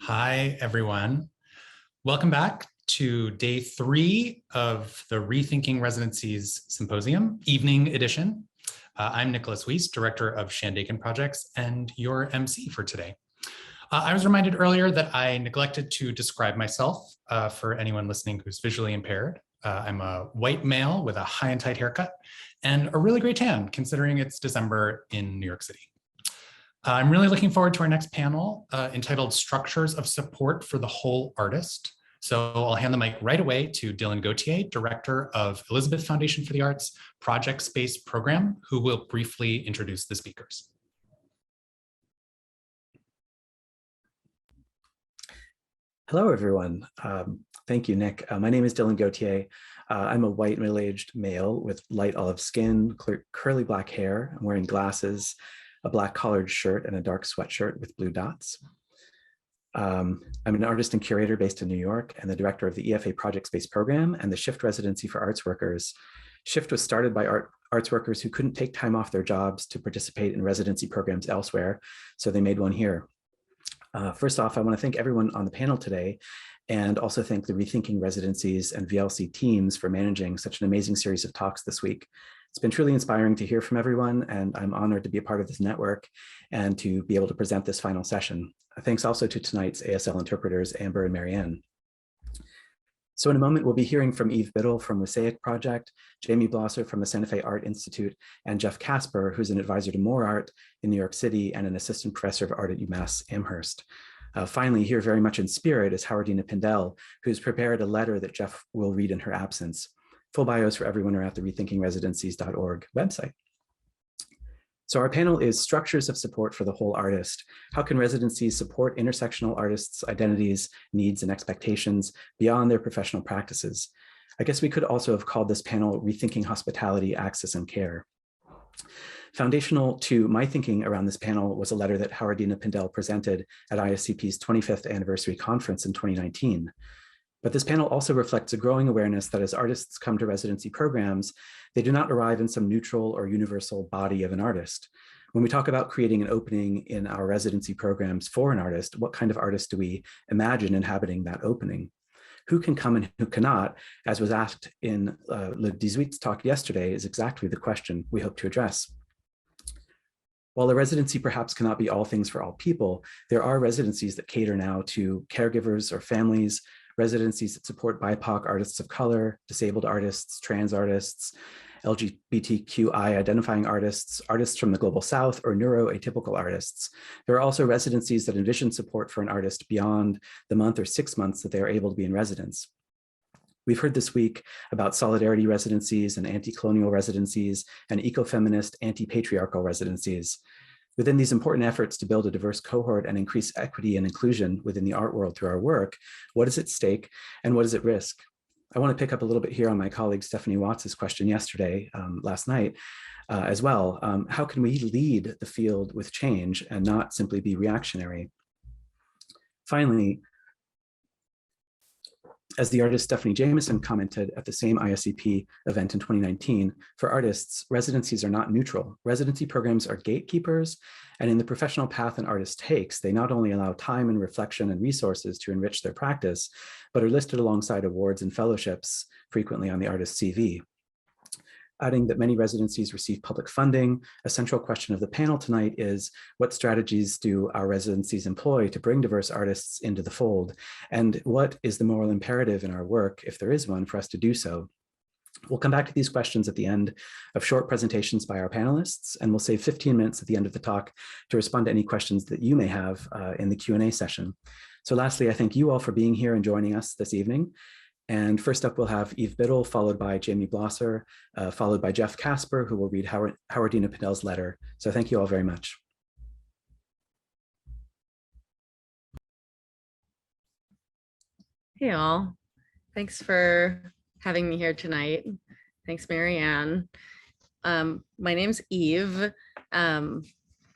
Hi, everyone. Welcome back to day 3 of the Rethinking Residencies Symposium, evening edition. I'm Nicholas Weiss, Director of Shandaken Projects, and your MC for today. I was reminded earlier that I neglected to describe myself for anyone listening who's visually impaired. I'm a white male with a high and tight haircut and a really great tan, considering it's December in New York City. I'm really looking forward to our next panel entitled Structures of Support for the Whole Artist. So I'll hand the mic right away to Dylan Gauthier, Director of Elizabeth Foundation for the Arts Project Space Program, who will briefly introduce the speakers. Hello, everyone. Thank you, Nick. My name is Dylan Gauthier. I'm a white middle-aged male with light olive skin, curly black hair. I'm wearing glasses, a black collared shirt, and a dark sweatshirt with blue dots. I'm an artist and curator based in New York and the director of the EFA Project Space Program and the Shift Residency for Arts Workers. Shift was started by arts workers who couldn't take time off their jobs to participate in residency programs elsewhere, so they made one here. First off, I want to thank everyone on the panel today and also thank the Rethinking Residencies and VLC teams for managing such an amazing series of talks this week. It's been truly inspiring to hear from everyone, and I'm honored to be a part of this network and to be able to present this final session. Thanks also to tonight's ASL interpreters, Amber and Marianne. So in a moment, we'll be hearing from Biddle from Mosaic Project, Jamie Blosser from the Santa Fe Art Institute, and Jeff Kasper, who's an advisor to More Art in New York City and an assistant professor of art at UMass Amherst. Finally, here very much in spirit is Howardena Pindell, who's prepared a letter that Jeff will read in her absence. Full bios for everyone are at the rethinkingresidencies.org website. So our panel is Structures of Support for the Whole Artist. How can residencies support intersectional artists' identities, needs, and expectations beyond their professional practices? I guess we could also have called this panel Rethinking Hospitality, Access, and Care. Foundational to my thinking around this panel was a letter that Howardena Pindell presented at ISCP's 25th anniversary conference in 2019. But this panel also reflects a growing awareness that as artists come to residency programs, they do not arrive in some neutral or universal body of an artist. When we talk about creating an opening in our residency programs for an artist, what kind of artist do we imagine inhabiting that opening? Who can come and who cannot, as was asked in Le 18's talk yesterday, is exactly the question we hope to address. While a residency perhaps cannot be all things for all people, there are residencies that cater now to caregivers or families, residencies that support BIPOC artists of color, disabled artists, trans artists, LGBTQI identifying artists, artists from the global south, or neuroatypical artists. There are also residencies that envision support for an artist beyond the month or 6 months that they are able to be in residence. We've heard this week about solidarity residencies and anti-colonial residencies and ecofeminist, anti-patriarchal residencies. Within these important efforts to build a diverse cohort and increase equity and inclusion within the art world through our work, what is at stake and what is at risk? I want to pick up a little bit here on my colleague Stephanie Watts's question last night as well. How can we lead the field with change and not simply be reactionary? Finally, as the artist Stephanie Jameson commented at the same ISCP event in 2019, for artists, residencies are not neutral. Residency programs are gatekeepers, and in the professional path an artist takes, they not only allow time and reflection and resources to enrich their practice, but are listed alongside awards and fellowships, frequently on the artist's CV. Adding that many residencies receive public funding, a central question of the panel tonight is, what strategies do our residencies employ to bring diverse artists into the fold? And what is the moral imperative in our work, if there is one, for us to do so? We'll come back to these questions at the end of short presentations by our panelists, and we'll save 15 minutes at the end of the talk to respond to any questions that you may have in the Q&A session. So lastly, I thank you all for being here and joining us this evening. And first up, we'll have Biddle, followed by Jamie Blosser, followed by Jeff Kasper, who will read Howardena Pindell's letter. So thank you all very much. Hey all, thanks for having me here tonight. Thanks, Marianne. My name's Eve. I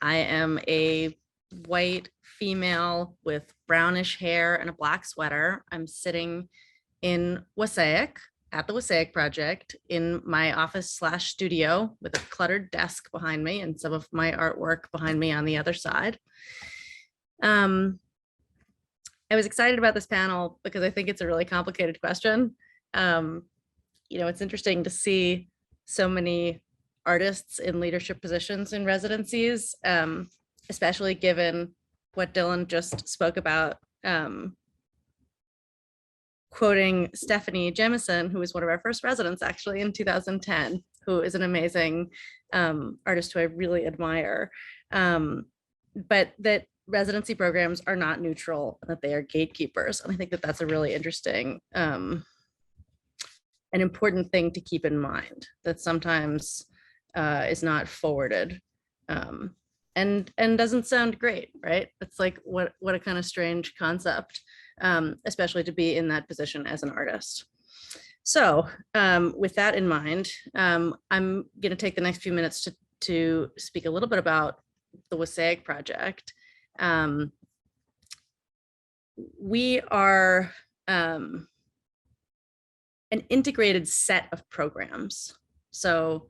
am a white female with brownish hair and a black sweater. I'm sitting in Wasaic, at the Wasaic Project, in my office/studio with a cluttered desk behind me and some of my artwork behind me on the other side. I was excited about this panel because I think it's a really complicated question. It's interesting to see so many artists in leadership positions in residencies, especially given what Dylan just spoke about, quoting Stephanie Jemison, who was one of our first residents actually in 2010, who is an amazing artist who I really admire. But that residency programs are not neutral and that they are gatekeepers. And I think that that's a really interesting an important thing to keep in mind, that sometimes is not forwarded and doesn't sound great, right? It's like, what a kind of strange concept, especially to be in that position as an artist. So with that in mind, I'm going to take the next few minutes to speak a little bit about the WSAIC project. We are an integrated set of programs. So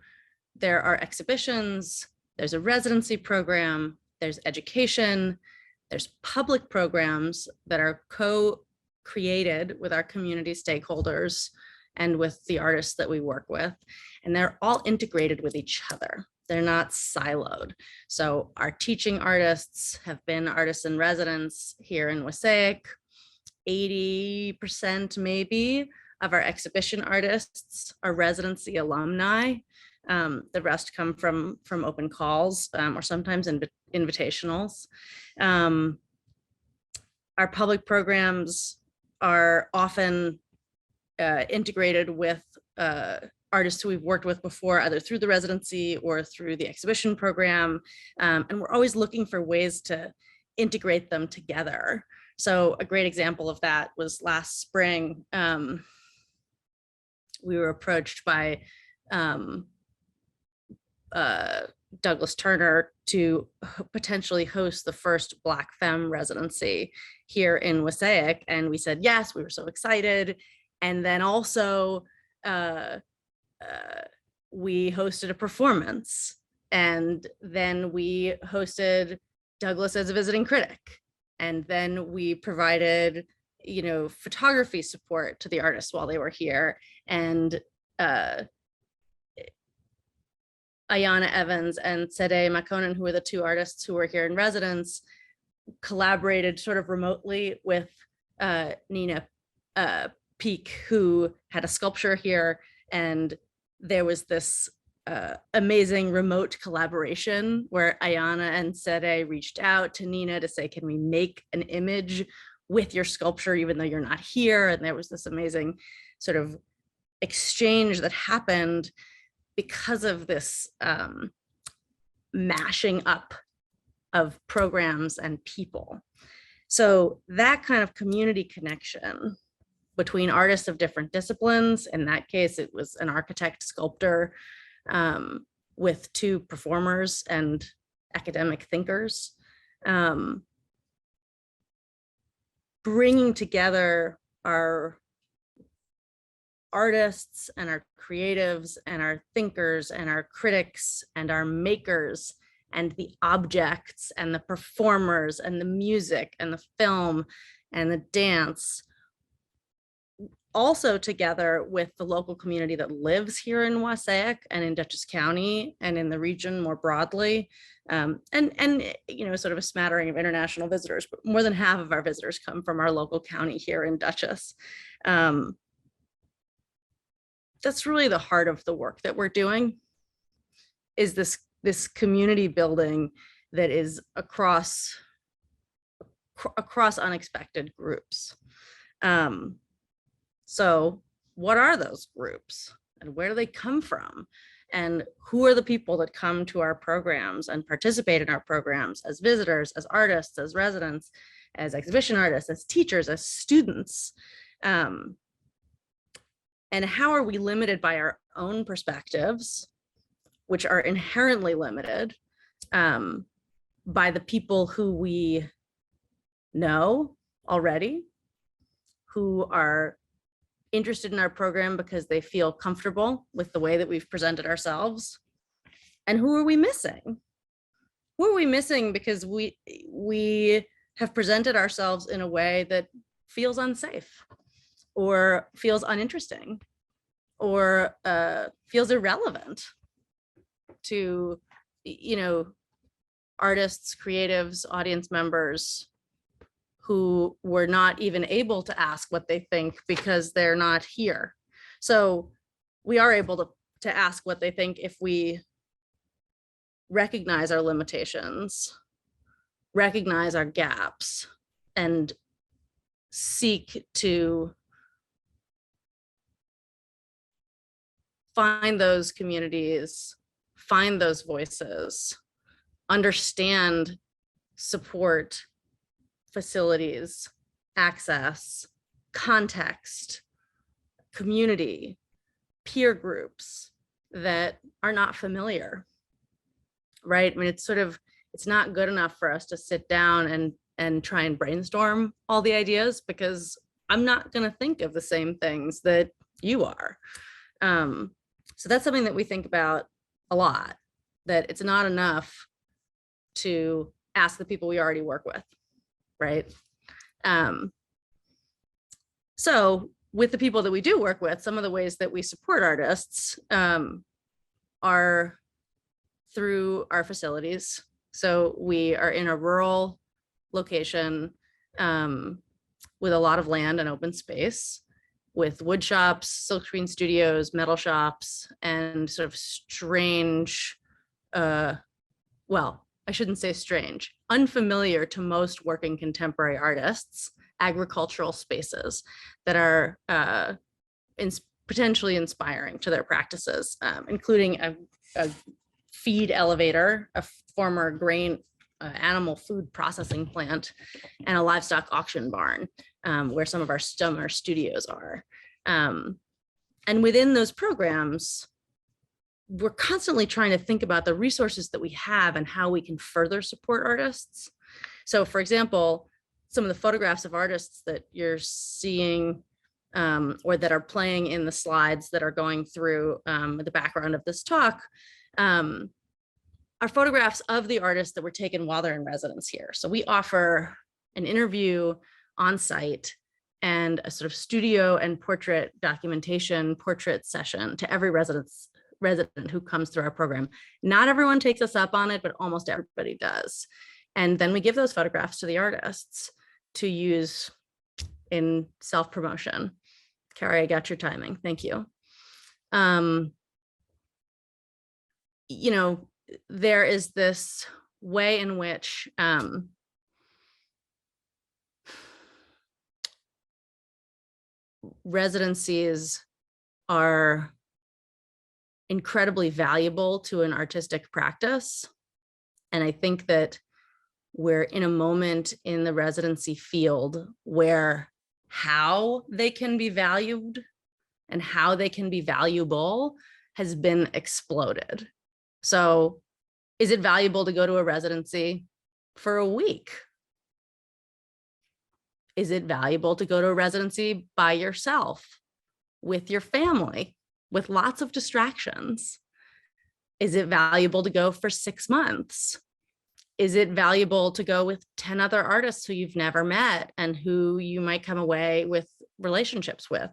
there are exhibitions, there's a residency program, there's education, there's public programs that are co-created with our community stakeholders and with the artists that we work with, and they're all integrated with each other. They're not siloed. So our teaching artists have been artists in residence here in WSAIC. 80% maybe of our exhibition artists are residency alumni. The rest come from open calls or sometimes invitationals. Our public programs are often integrated with artists who we've worked with before, either through the residency or through the exhibition program. And we're always looking for ways to integrate them together. So a great example of that was last spring. We were approached by Douglas Turner to potentially host the first Black Femme residency here in WSAIC. And we said yes, we were so excited. And then also we hosted a performance. And then we hosted Douglas as a visiting critic. And then we provided, photography support to the artists while they were here. And Ayana Evans and Sede Makonnen, who were the two artists who were here in residence, collaborated sort of remotely with Nina Peak, who had a sculpture here. And there was this amazing remote collaboration where Ayana and Sede reached out to Nina to say, can we make an image with your sculpture, even though you're not here? And there was this amazing sort of exchange that happened because of this mashing up of programs and people. So that kind of community connection between artists of different disciplines, in that case, it was an architect sculptor with two performers and academic thinkers, bringing together our artists and our creatives and our thinkers and our critics and our makers and the objects and the performers and the music and the film and the dance, also together with the local community that lives here in WSAIC and in Dutchess County and in the region more broadly, and sort of a smattering of international visitors, but more than half of our visitors come from our local county here in Dutchess. That's really the heart of the work that we're doing, is this community building that is across unexpected groups. So what are those groups and where do they come from? And who are the people that come to our programs and participate in our programs as visitors, as artists, as residents, as exhibition artists, as teachers, as students? And how are we limited by our own perspectives, which are inherently limited by the people who we know already, who are interested in our program because they feel comfortable with the way that we've presented ourselves? And who are we missing? Who are we missing because we have presented ourselves in a way that feels unsafe or feels uninteresting or feels irrelevant to, artists, creatives, audience members who were not even able to ask what they think because they're not here. So we are able to ask what they think if we recognize our limitations, recognize our gaps, and seek to find those communities, find those voices, understand, support, facilities, access, context, community, peer groups that are not familiar, right? I mean, it's not good enough for us to sit down and try and brainstorm all the ideas, because I'm not going to think of the same things that you are. So that's something that we think about a lot, that it's not enough to ask the people we already work with, right? So with the people that we do work with, some of the ways that we support artists are through our facilities. So we are in a rural location with a lot of land and open space, with wood shops, silkscreen studios, metal shops, and sort of strange, well, I shouldn't say strange, unfamiliar to most working contemporary artists, agricultural spaces that are potentially inspiring to their practices, including a feed elevator, a former grain animal food processing plant, and a livestock auction barn, where some of our summer studios are. And within those programs, we're constantly trying to think about the resources that we have and how we can further support artists. So for example, some of the photographs of artists that you're seeing or that are playing in the slides that are going through the background of this talk are photographs of the artists that were taken while they're in residence here. So we offer an interview on site and a sort of studio and portrait documentation portrait session to every resident who comes through our program. Not everyone takes us up on it, but almost everybody does. And then we give those photographs to the artists to use in self-promotion. Carrie, I got your timing. Thank you. There is this way in which residencies are incredibly valuable to an artistic practice. And I think that we're in a moment in the residency field where how they can be valued and how they can be valuable has been exploded. So is it valuable to go to a residency for a week? Is it valuable to go to a residency by yourself, with your family, with lots of distractions? Is it valuable to go for 6 months? Is it valuable to go with 10 other artists who you've never met and who you might come away with relationships with?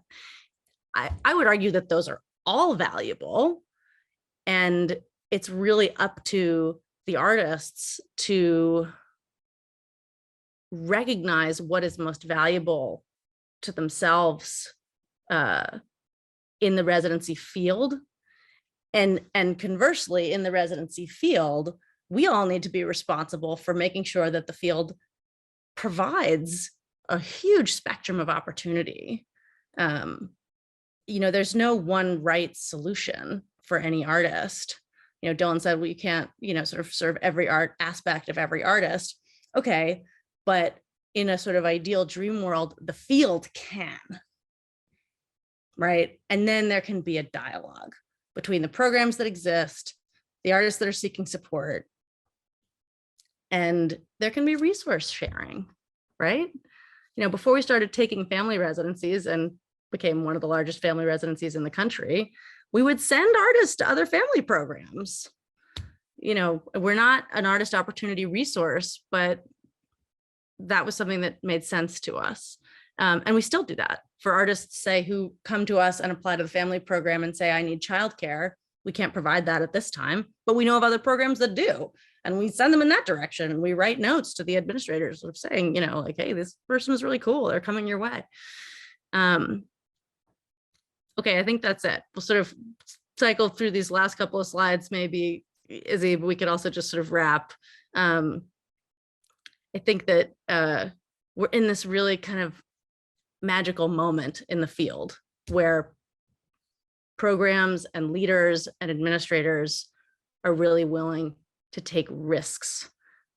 I would argue that those are all valuable, and it's really up to the artists to recognize what is most valuable to themselves in the residency field. And conversely, in the residency field, we all need to be responsible for making sure that the field provides a huge spectrum of opportunity. There's no one right solution for any artist. Dylan said, well, you can't, sort of serve every art aspect of every artist. Okay, but in a sort of ideal dream world, the field can, right? And then there can be a dialogue between the programs that exist, the artists that are seeking support, and there can be resource sharing, right? Before we started taking family residencies and became one of the largest family residencies in the country, we would send artists to other family programs. We're not an artist opportunity resource, but that was something that made sense to us. And we still do that for artists, say, who come to us and apply to the family program and say, I need childcare. We can't provide that at this time, but we know of other programs that do. And we send them in that direction. And we write notes to the administrators of saying, like, hey, this person was really cool. They're coming your way. Okay, I think that's it. We'll sort of cycle through these last couple of slides. Maybe, Izzy, we could also just sort of wrap. I think that we're in this really kind of magical moment in the field where programs and leaders and administrators are really willing to take risks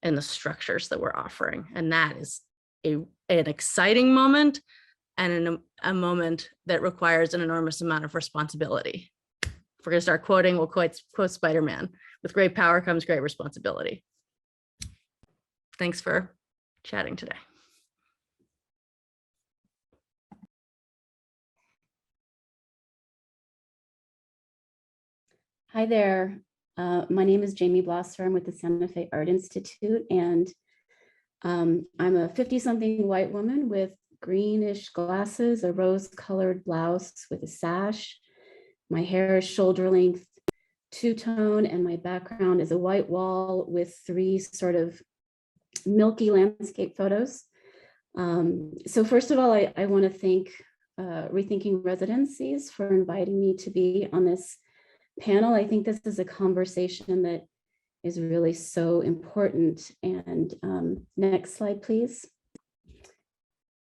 in the structures that we're offering. And that is an exciting moment and a moment that requires an enormous amount of responsibility. If we're going to start quoting, we'll quote Spider-Man. With great power comes great responsibility. Thanks for chatting today. Hi there. My name is Jamie Blosser. I'm with the Santa Fe Art Institute, and I'm a 50-something white woman with greenish glasses, a rose-colored blouse with a sash. My hair is shoulder length, two-tone, and my background is a white wall with 3 sort of milky landscape photos. So first of all, I want to thank Rethinking Residencies for inviting me to be on this panel. I think this is a conversation that is really so important. And next slide, please.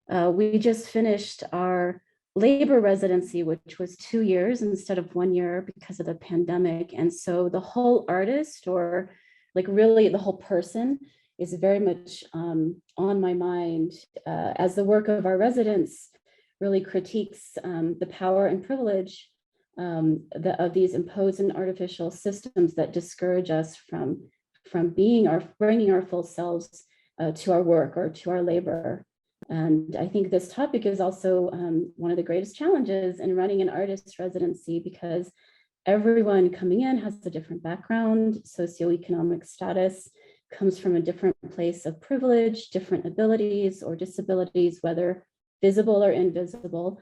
We just finished our labor residency, which was 2 years instead of 1 year because of the pandemic. And so the whole artist, or like really the whole person, is very much on my mind as the work of our residents really critiques the power and privilege of these imposed and artificial systems that discourage us from bringing our full selves to our work or to our labor. And I think this topic is also one of the greatest challenges in running an artist residency, because everyone coming in has a different background, socioeconomic status, comes from a different place of privilege, different abilities or disabilities, whether visible or invisible.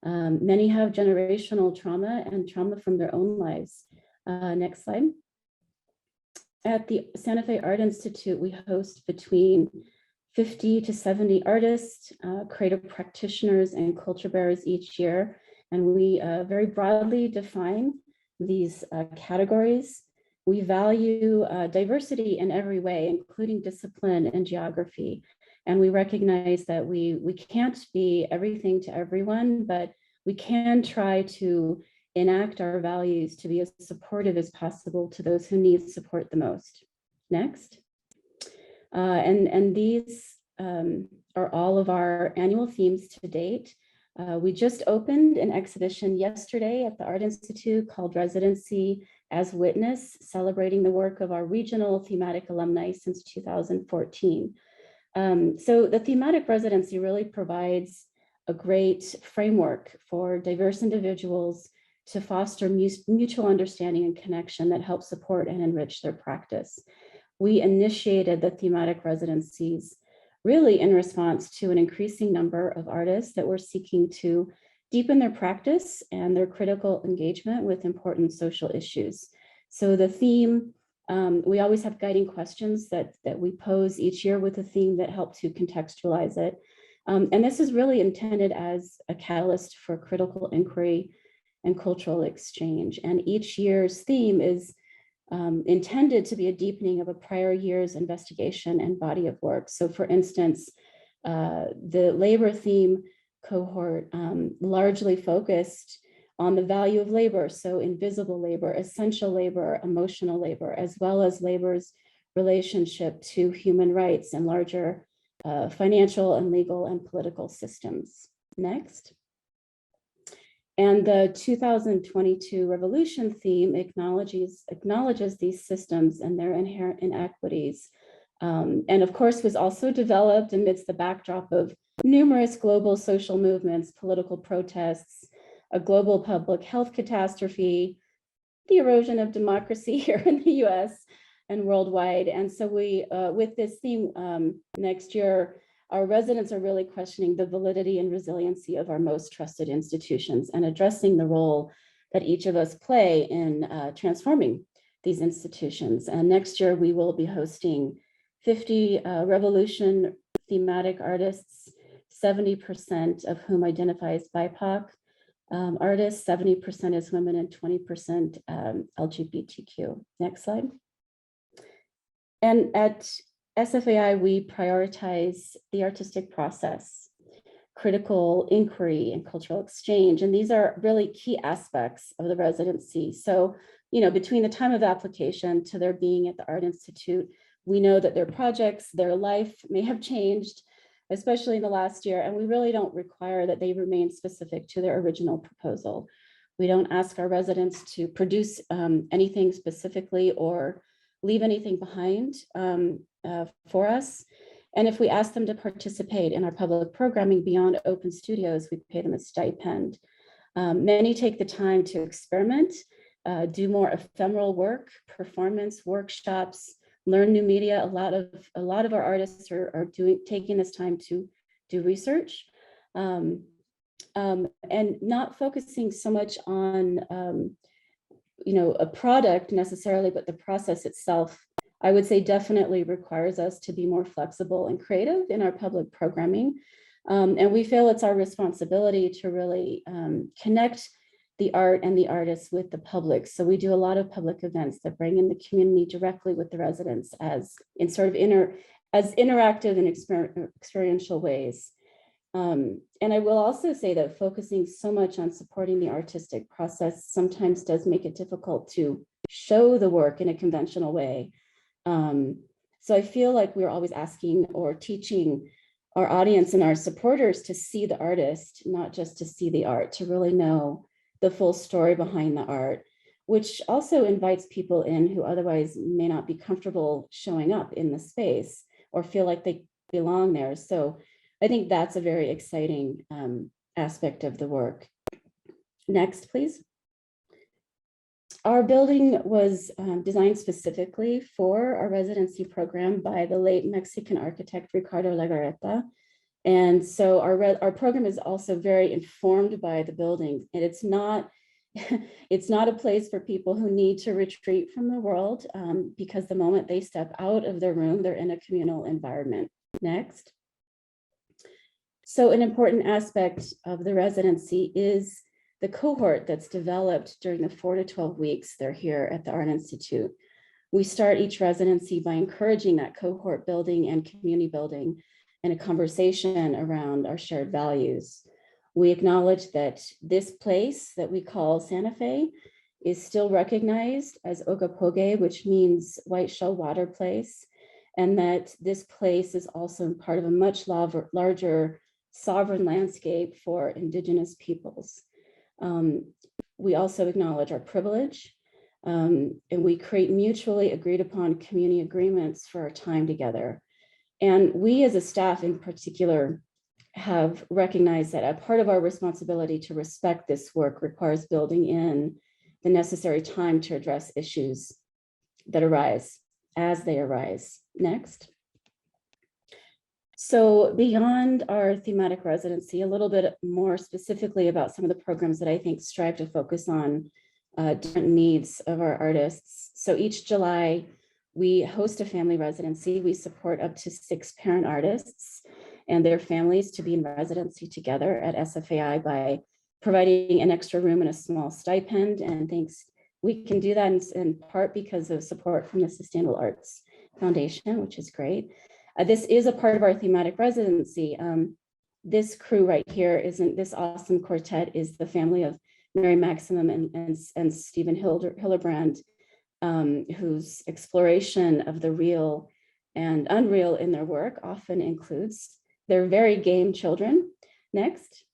Many have generational trauma and trauma from their own lives. Next slide. At the Santa Fe Art Institute, we host between 50 to 70 artists, creative practitioners, and culture bearers each year. And we very broadly define these categories. We value diversity in every way, including discipline and geography. And we recognize that we can't be everything to everyone, but we can try to enact our values to be as supportive as possible to those who need support the most. Next. And these are all of our annual themes to date. We just opened an exhibition yesterday at the Art Institute called Residency as Witness, celebrating the work of our regional thematic alumni since 2014. So the thematic residency really provides a great framework for diverse individuals to foster mutual understanding and connection that help support and enrich their practice. We initiated the thematic residencies really in response to an increasing number of artists that were seeking to deepen their practice and their critical engagement with important social issues. So the theme, we always have guiding questions that we pose each year with a theme that help to contextualize it. And this is really intended as a catalyst for critical inquiry and cultural exchange. And each year's theme is intended to be a deepening of a prior year's investigation and body of work. So for instance, the labor theme cohort largely focused on the value of labor, so invisible labor, essential labor, emotional labor, as well as labor's relationship to human rights and larger financial and legal and political systems. Next. And the 2022 revolution theme acknowledges these systems and their inherent inequities. And of course was also developed amidst the backdrop of numerous global social movements, political protests, a global public health catastrophe, the erosion of democracy here in the US and worldwide. And so we, with this theme next year, our residents are really questioning the validity and resiliency of our most trusted institutions and addressing the role that each of us play in transforming these institutions. And next year, we will be hosting 50 Revolution thematic artists, 70% of whom identify as BIPOC artists, 70% as women, and 20% LGBTQ. Next slide. And at SFAI, we prioritize the artistic process, critical inquiry, and cultural exchange. And these are really key aspects of the residency. So, you know, between the time of application to their being at the Art Institute, we know that their projects, their life may have changed, especially in the last year, and we really don't require that they remain specific to their original proposal. We don't ask our residents to produce anything specifically or leave anything behind for us. And if we ask them to participate in our public programming beyond open studios, we pay them a stipend. Many take the time to experiment, do more ephemeral work, performance, workshops, learn new media. A lot of our artists are taking this time to do research, and not focusing so much on you know, a product necessarily, but the process itself, I would say, definitely requires us to be more flexible and creative in our public programming. And we feel it's our responsibility to really connect the art and the artists with the public. So we do a lot of public events that bring in the community directly with the residents as in sort of interactive and experiential ways. And I will also say that focusing so much on supporting the artistic process sometimes does make it difficult to show the work in a conventional way. So I feel like we're always asking or teaching our audience and our supporters to see the artist, not just to see the art, to really know the full story behind the art, which also invites people in who otherwise may not be comfortable showing up in the space or feel like they belong there. So I think that's a very exciting aspect of the work. Next, please. Our building was designed specifically for our residency program by the late Mexican architect Ricardo Legarreta. And so our program is also very informed by the building. And it's not a place for people who need to retreat from the world because the moment they step out of their room, they're in a communal environment. Next. So an important aspect of the residency is the cohort that's developed during the 4 to 12 weeks they're here at the Art Institute. We start each residency by encouraging that cohort building and community building and a conversation around our shared values. We acknowledge that this place that we call Santa Fe is still recognized as Ogapoge, which means white shell water place, and that this place is also part of a much larger sovereign landscape for Indigenous peoples. We also acknowledge our privilege, and we create mutually agreed upon community agreements for our time together. And we as a staff in particular have recognized that a part of our responsibility to respect this work requires building in the necessary time to address issues that arise as they arise. Next. So beyond our thematic residency, a little bit more specifically about some of the programs that I think strive to focus on different needs of our artists. So each July, we host a family residency. We support up to 6 parent artists and their families to be in residency together at SFAI by providing an extra room and a small stipend. And thanks, we can do that in part because of support from the Sustainable Arts Foundation, which is great. This is a part of our thematic residency. This crew right here this awesome quartet is the family of Mary Maximum and Stephen Hildebrand, whose exploration of the real and unreal in their work often includes their very game children. Next.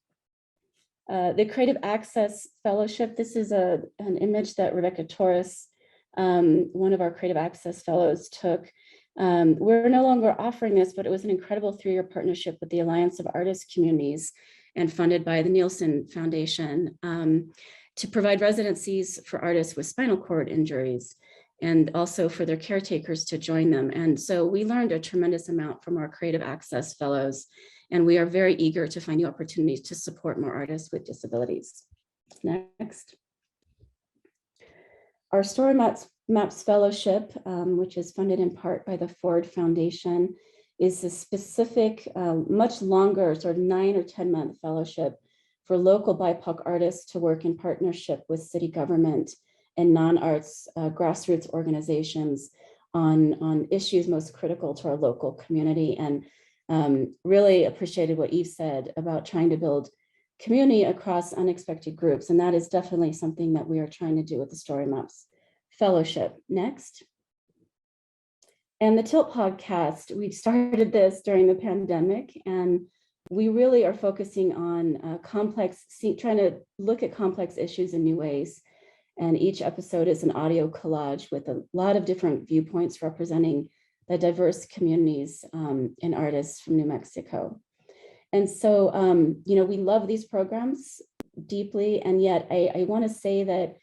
The Creative Access Fellowship. This is an image that Rebecca Torres, one of our Creative Access Fellows, took. We're no longer offering this, but it was an incredible 3-year partnership with the Alliance of Artist Communities and funded by the Nielsen Foundation to provide residencies for artists with spinal cord injuries. and also for their caretakers to join them. And so we learned a tremendous amount from our Creative Access Fellows, and we are very eager to find new opportunities to support more artists with disabilities. Next. Our Story Maps Fellowship, which is funded in part by the Ford Foundation, is a specific, much longer, sort of 9 or 10-month fellowship for local BIPOC artists to work in partnership with city government and non-arts grassroots organizations on issues most critical to our local community. And really appreciated what Eve said about trying to build community across unexpected groups. And that is definitely something that we are trying to do with the Story Maps Fellowship. Next. And the Tilt podcast, we started this during the pandemic, and we really are focusing on trying to look at complex issues in new ways. And each episode is an audio collage with a lot of different viewpoints representing the diverse communities and artists from New Mexico. And so, we love these programs deeply, and yet I want to say that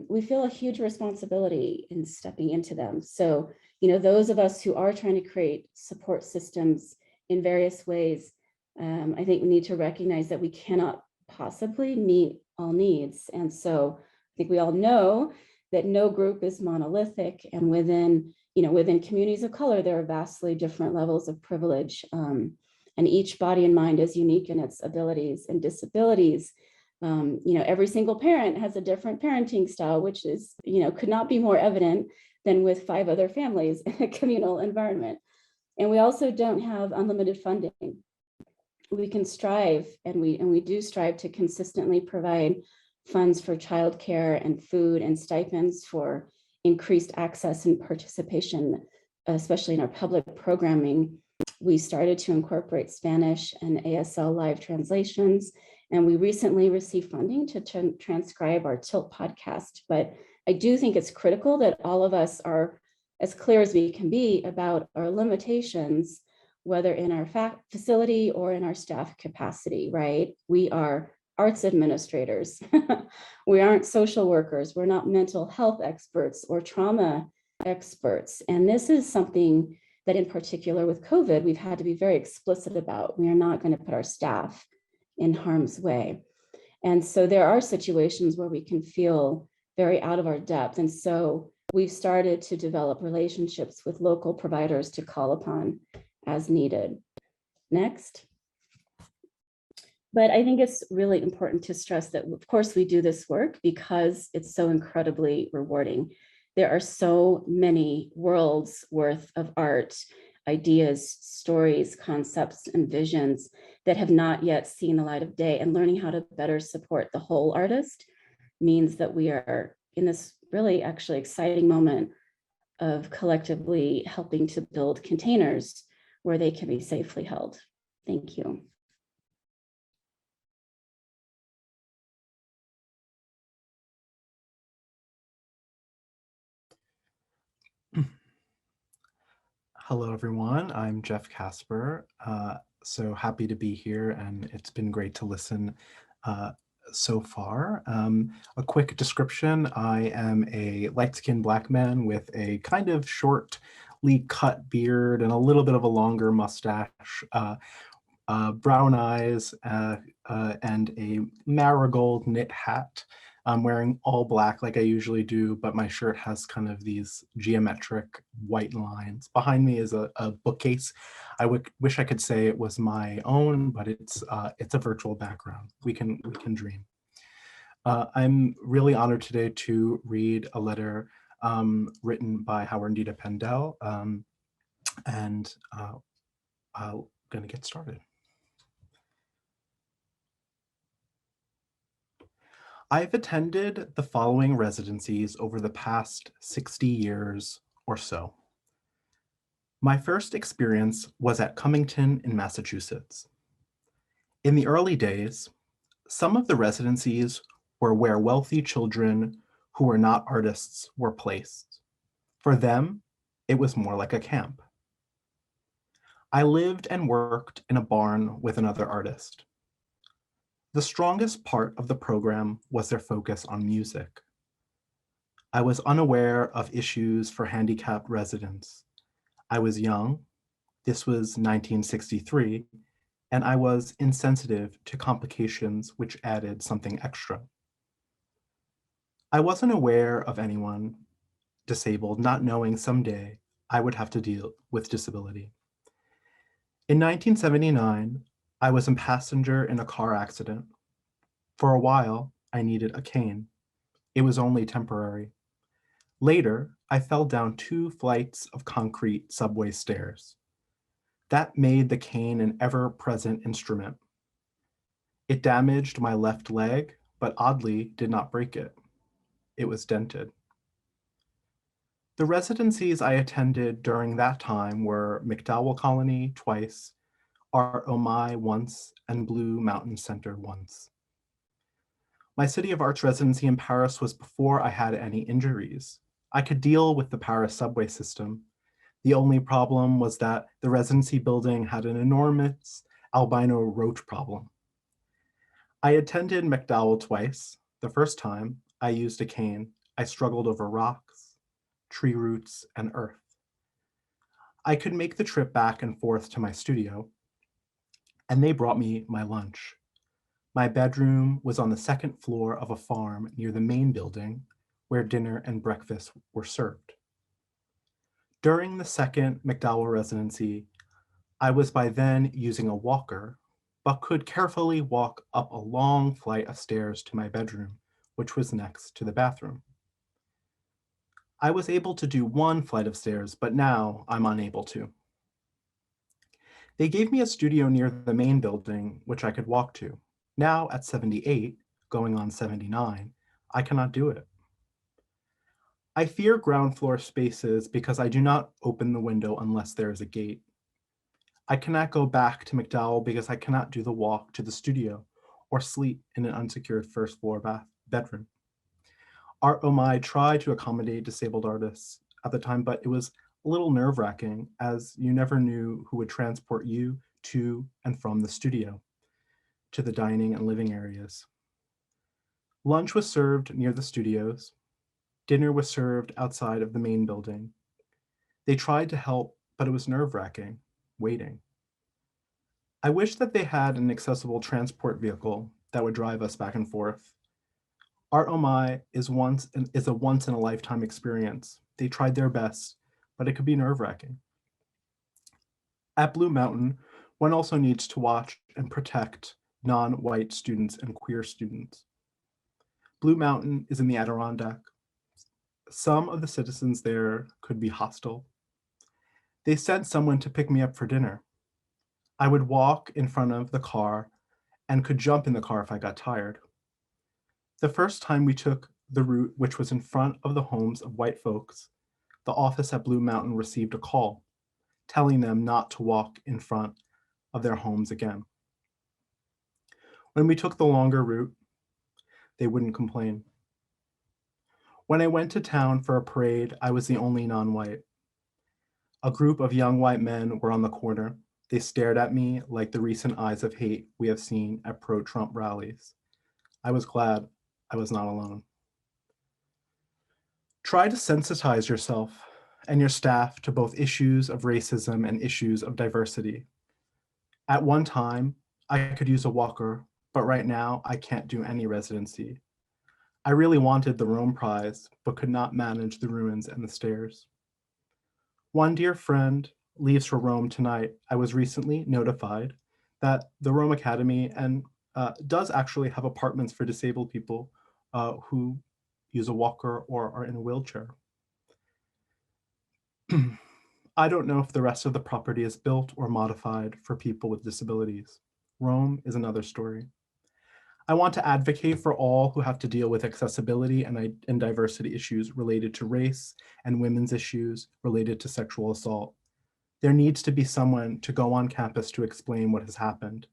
we feel a huge responsibility in stepping into them. So, those of us who are trying to create support systems in various ways, I think we need to recognize that we cannot possibly meet all needs. And so I think we all know that no group is monolithic, and within communities of color, there are vastly different levels of privilege. And each body and mind is unique in its abilities and disabilities. Every single parent has a different parenting style, which is, could not be more evident than with 5 other families in a communal environment. And we also don't have unlimited funding. We can strive, and we do strive to consistently provide funds for childcare and food and stipends for increased access and participation, especially in our public programming. We started to incorporate Spanish and ASL live translations, and we recently received funding to transcribe our Tilt podcast. But I do think it's critical that all of us are as clear as we can be about our limitations, whether in our facility or in our staff capacity, right? We are arts administrators. We aren't social workers. We're not mental health experts or trauma experts. And this is something that in particular with COVID, we've had to be very explicit about. We are not going to put our staff in harm's way. And so there are situations where we can feel very out of our depth. And so we've started to develop relationships with local providers to call upon as needed. Next. But I think it's really important to stress that, of course, we do this work because it's so incredibly rewarding. There are so many worlds worth of art, ideas, stories, concepts, and visions that have not yet seen the light of day, and learning how to better support the whole artist means that we are in this really actually exciting moment of collectively helping to build containers where they can be safely held. Thank you. Hello, everyone. I'm Jeff Kasper. So happy to be here, and it's been great to listen so far. A quick description: I am a light-skinned Black man with a kind of shortly cut beard and a little bit of a longer mustache, brown eyes, and a marigold knit hat. I'm wearing all black like I usually do, but my shirt has kind of these geometric white lines. Behind me is a bookcase. I wish I could say it was my own, but it's a virtual background. We can dream. I'm really honored today to read a letter written by Howardena Pindell, and I'm gonna get started. I've attended the following residencies over the past 60 years or so. My first experience was at Cummington in Massachusetts. In the early days, some of the residencies were where wealthy children who were not artists were placed. For them, it was more like a camp. I lived and worked in a barn with another artist. The strongest part of the program was their focus on music. I was unaware of issues for handicapped residents. I was young, this was 1963, and I was insensitive to complications which added something extra. I wasn't aware of anyone disabled, not knowing someday I would have to deal with disability. In 1979, I was a passenger in a car accident. For a while, I needed a cane. It was only temporary. Later, I fell down 2 flights of concrete subway stairs. That made the cane an ever-present instrument. It damaged my left leg, but oddly did not break it. It was dented. The residencies I attended during that time were McDowell Colony twice, Art Omai once, and Blue Mountain Center once. My City of Arts residency in Paris was before I had any injuries. I could deal with the Paris subway system. The only problem was that the residency building had an enormous albino roach problem. I attended McDowell twice. The first time, I used a cane. I struggled over rocks, tree roots, and earth. I could make the trip back and forth to my studio, and they brought me my lunch. My bedroom was on the second floor of a farm near the main building where dinner and breakfast were served. During the second McDowell residency, I was by then using a walker, but could carefully walk up a long flight of stairs to my bedroom, which was next to the bathroom. I was able to do 1 flight of stairs, but now I'm unable to. They gave me a studio near the main building, which I could walk to. Now at 78, going on 79, I cannot do it. I fear ground floor spaces because I do not open the window unless there is a gate. I cannot go back to McDowell because I cannot do the walk to the studio or sleep in an unsecured first floor bedroom. Art Omai tried to accommodate disabled artists at the time, but it was a little nerve-wracking as you never knew who would transport you to and from the studio to the dining and living areas. Lunch was served near the studios. Dinner was served outside of the main building. They tried to help, but it was nerve-wracking, waiting. I wish that they had an accessible transport vehicle that would drive us back and forth. Art Omai is a once-in-a-lifetime experience. They tried their best, but it could be nerve-wracking. At Blue Mountain, one also needs to watch and protect non-white students and queer students. Blue Mountain is in the Adirondack. Some of the citizens there could be hostile. They sent someone to pick me up for dinner. I would walk in front of the car and could jump in the car if I got tired. The first time we took the route which was in front of the homes of white folks, the office at Blue Mountain received a call telling them not to walk in front of their homes again. When we took the longer route, they wouldn't complain. When I went to town for a parade, I was the only non-white. A group of young white men were on the corner. They stared at me like the recent eyes of hate we have seen at pro-Trump rallies. I was glad I was not alone. Try to sensitize yourself and your staff to both issues of racism and issues of diversity. At one time, I could use a walker, but right now I can't do any residency. I really wanted the Rome Prize, but could not manage the ruins and the stairs. One dear friend leaves for Rome tonight. I was recently notified that the Rome Academy does actually have apartments for disabled people who use a walker or are in a wheelchair. I don't know if the rest of the property is built or modified for people with disabilities. Rome is another story. I want to advocate for all who have to deal with accessibility and diversity issues related to race and women's issues related to sexual assault. There needs to be someone to go on campus to explain what has happened.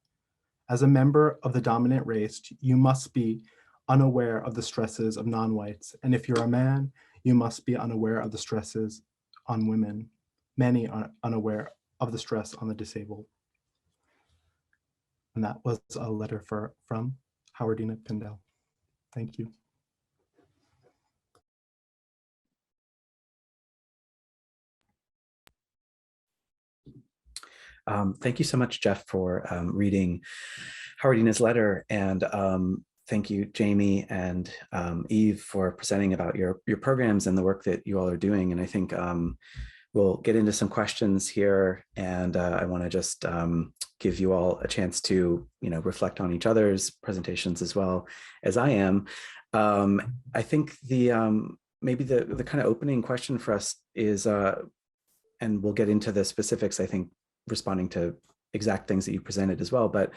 As a member of the dominant race, you must be unaware of the stresses of non-whites. And if you're a man, you must be unaware of the stresses on women. Many are unaware of the stress on the disabled. And that was a letter from Howardena Pindell. Thank you. Thank you so much, Jeff, for reading Howardena's letter, and thank you, Jamie and Eve, for presenting about your programs and the work that you all are doing. And I think we'll get into some questions here, and I want to just give you all a chance to reflect on each other's presentations as well as I am. I think maybe the kind of opening question for us is, and we'll get into the specifics, I think, responding to exact things that you presented as well, but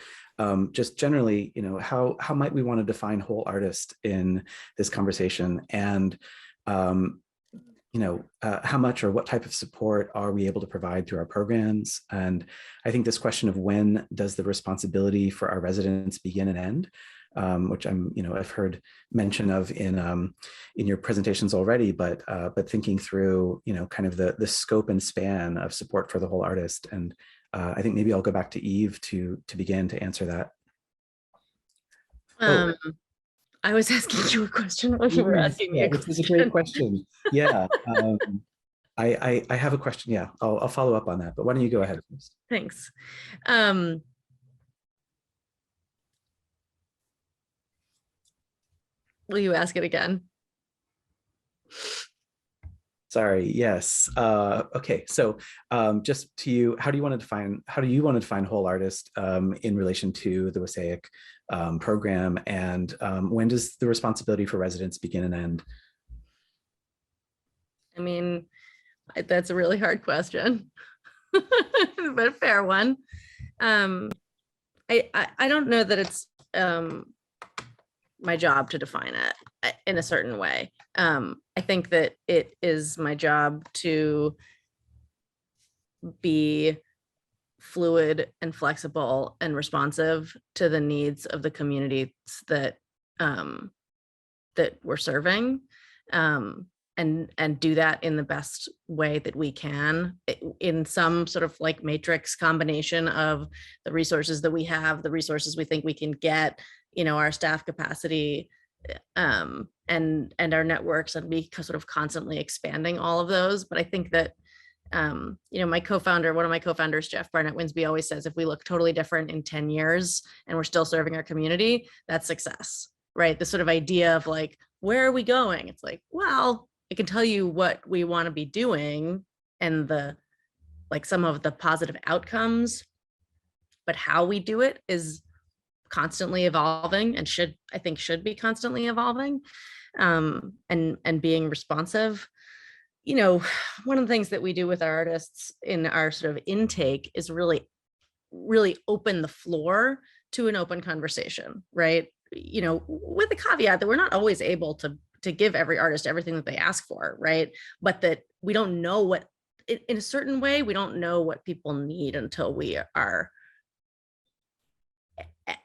just generally, how might we want to define whole artist in this conversation, and how much or what type of support are we able to provide through our programs? And I think this question of when does the responsibility for our residents begin and end, which I've heard mention of in your presentations already, but thinking through, kind of the scope and span of support for the whole artist. And I think maybe I'll go back to Eve to begin to answer that. I was asking you a question while you were asking me a question. This is a great question. Yeah. I have a question. Yeah, I'll follow up on that, but why don't you go ahead first? Thanks. Will you ask it again? Sorry. Yes. Okay. So, just to you, how do you want to define whole artist in relation to the WSAIC program, and when does the responsibility for residents begin and end? I mean, that's a really hard question, but a fair one. I don't know that it's my job to define it in a certain way. I think that it is my job to be fluid and flexible and responsive to the needs of the communities that that we're serving, and do that in the best way that we can, in some sort of like matrix combination of the resources that we have, the resources we think we can get, our staff capacity, and our networks, and be sort of constantly expanding all of those. But I think that one of my co-founders, Jeff Barnett-Winsby, always says, if we look totally different in 10 years and we're still serving our community, that's success, right? The sort of idea of like, where are we going? It's like, well, I can tell you what we want to be doing and some of the positive outcomes, but how we do it is constantly evolving, and should be constantly evolving, and being responsive. One of the things that we do with our artists in our sort of intake is really open the floor to an open conversation, right? With the caveat that we're not always able to give every artist everything that they ask for, right? But that we don't know what, in a certain way, we don't know what people need until we are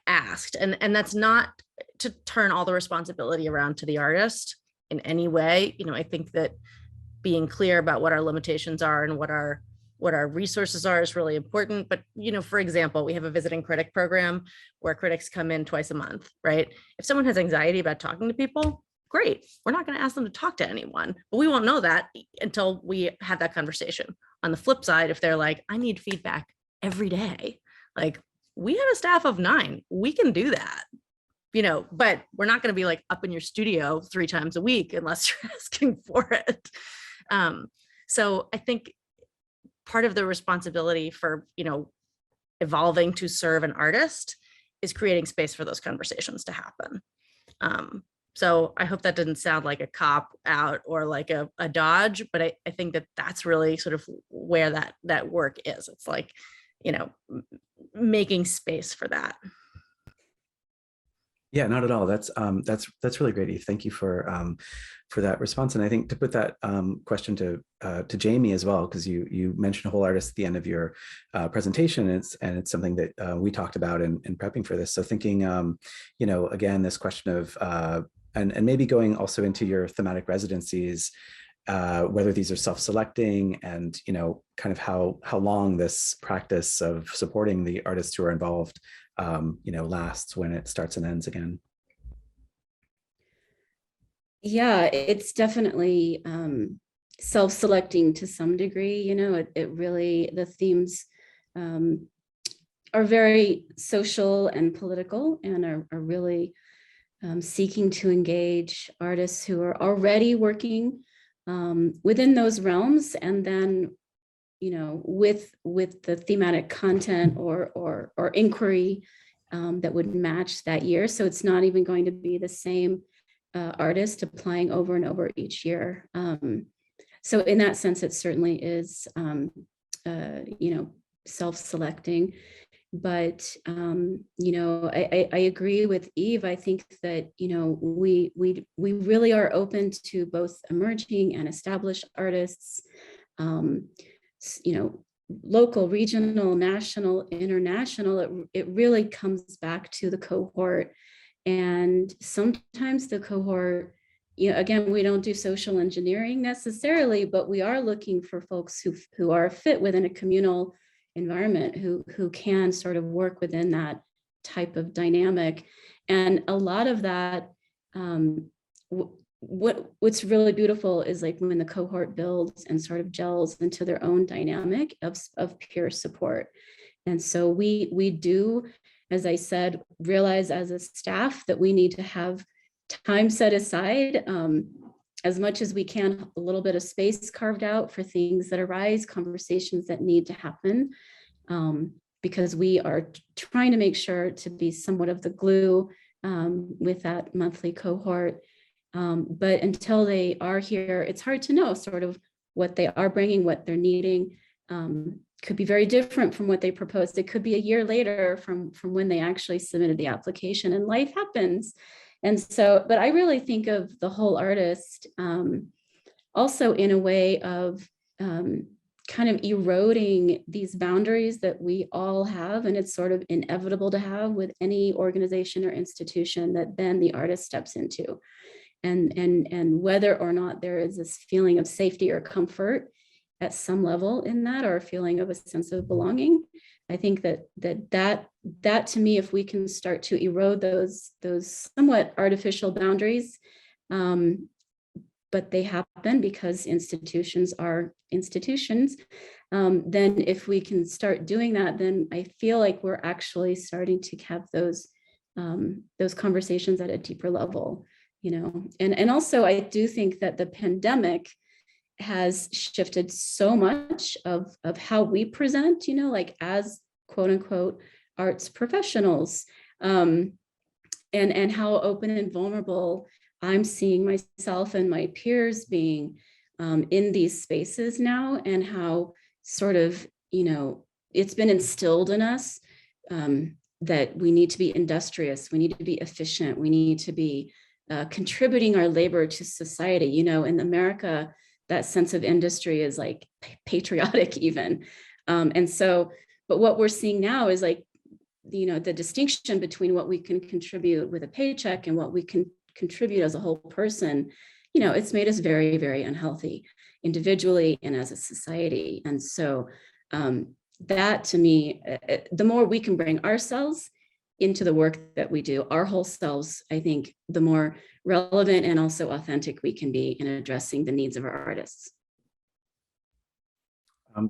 asked. And that's not to turn all the responsibility around to the artist in any way. I think that being clear about what our limitations are and what our resources are is really important. But, for example, we have a visiting critic program where critics come in twice a month, right? If someone has anxiety about talking to people, great. We're not going to ask them to talk to anyone, but we won't know that until we have that conversation. On the flip side, if they're like, I need feedback every day, like, we have a staff of 9, we can do that, but we're not going to be like up in your studio 3 times a week unless you're asking for it. So I think part of the responsibility for, evolving to serve an artist is creating space for those conversations to happen. So I hope that didn't sound like a cop out or like a dodge, but I think that that's really sort of where that work is. It's like, making space for that. Yeah, not at all. That's really great, Eve. Thank you for that response. And I think to put that question to Jamie as well, because you mentioned whole artist at the end of your presentation, and it's something that we talked about in prepping for this. So thinking, again, this question of and maybe going also into your thematic residencies, whether these are self-selecting, and kind of how long this practice of supporting the artists who are involved lasts, when it starts and ends again. Yeah, it's definitely self-selecting to some degree. It really, the themes are very social and political and are really seeking to engage artists who are already working within those realms, and then, you know, with the thematic content or inquiry that would match that year. So it's not even going to be the same artist applying over and over each year. So in that sense, it certainly is, you know, self-selecting. But, you know, I agree with Eve. I think that, you know, we really are open to both emerging and established artists, you know, local, regional, national, international. It really comes back to the cohort. And sometimes the cohort, you know, again, we don't do social engineering necessarily, but we are looking for folks who are fit within a communal environment, who can sort of work within that type of dynamic. And a lot of that, what's really beautiful is like when the cohort builds and sort of gels into their own dynamic of peer support. And so we do, as I said, realize as a staff that we need to have time set aside, as much as we can, a little bit of space carved out for things that arise, conversations that need to happen, because we are trying to make sure to be somewhat of the glue with that monthly cohort. But until they are here, it's hard to know sort of what they are bringing, what they're needing. Could be very different from what they proposed. It could be a year later from when they actually submitted the application, and life happens. And so, but I really think of the whole artist also in a way of kind of eroding these boundaries that we all have, and it's sort of inevitable to have with any organization or institution that then the artist steps into. And whether or not there is this feeling of safety or comfort at some level in that, or a feeling of a sense of belonging, I think that to me, if we can start to erode those somewhat artificial boundaries, but they happen because institutions are institutions, then if we can start doing that, then I feel like we're actually starting to have those conversations at a deeper level, you know. And also I do think that the pandemic has shifted so much of how we present, you know, like as quote unquote arts professionals, and how open and vulnerable I'm seeing myself and my peers being in these spaces now, and how sort of, you know, it's been instilled in us that we need to be industrious, we need to be efficient, we need to be contributing our labor to society. You know, in America, that sense of industry is like patriotic even. And so, but what we're seeing now is like, you know, the distinction between what we can contribute with a paycheck and what we can contribute as a whole person, you know, it's made us very, very unhealthy individually and as a society. And so that to me, the more we can bring ourselves into the work that we do, our whole selves, I think the more relevant and also authentic we can be in addressing the needs of our artists.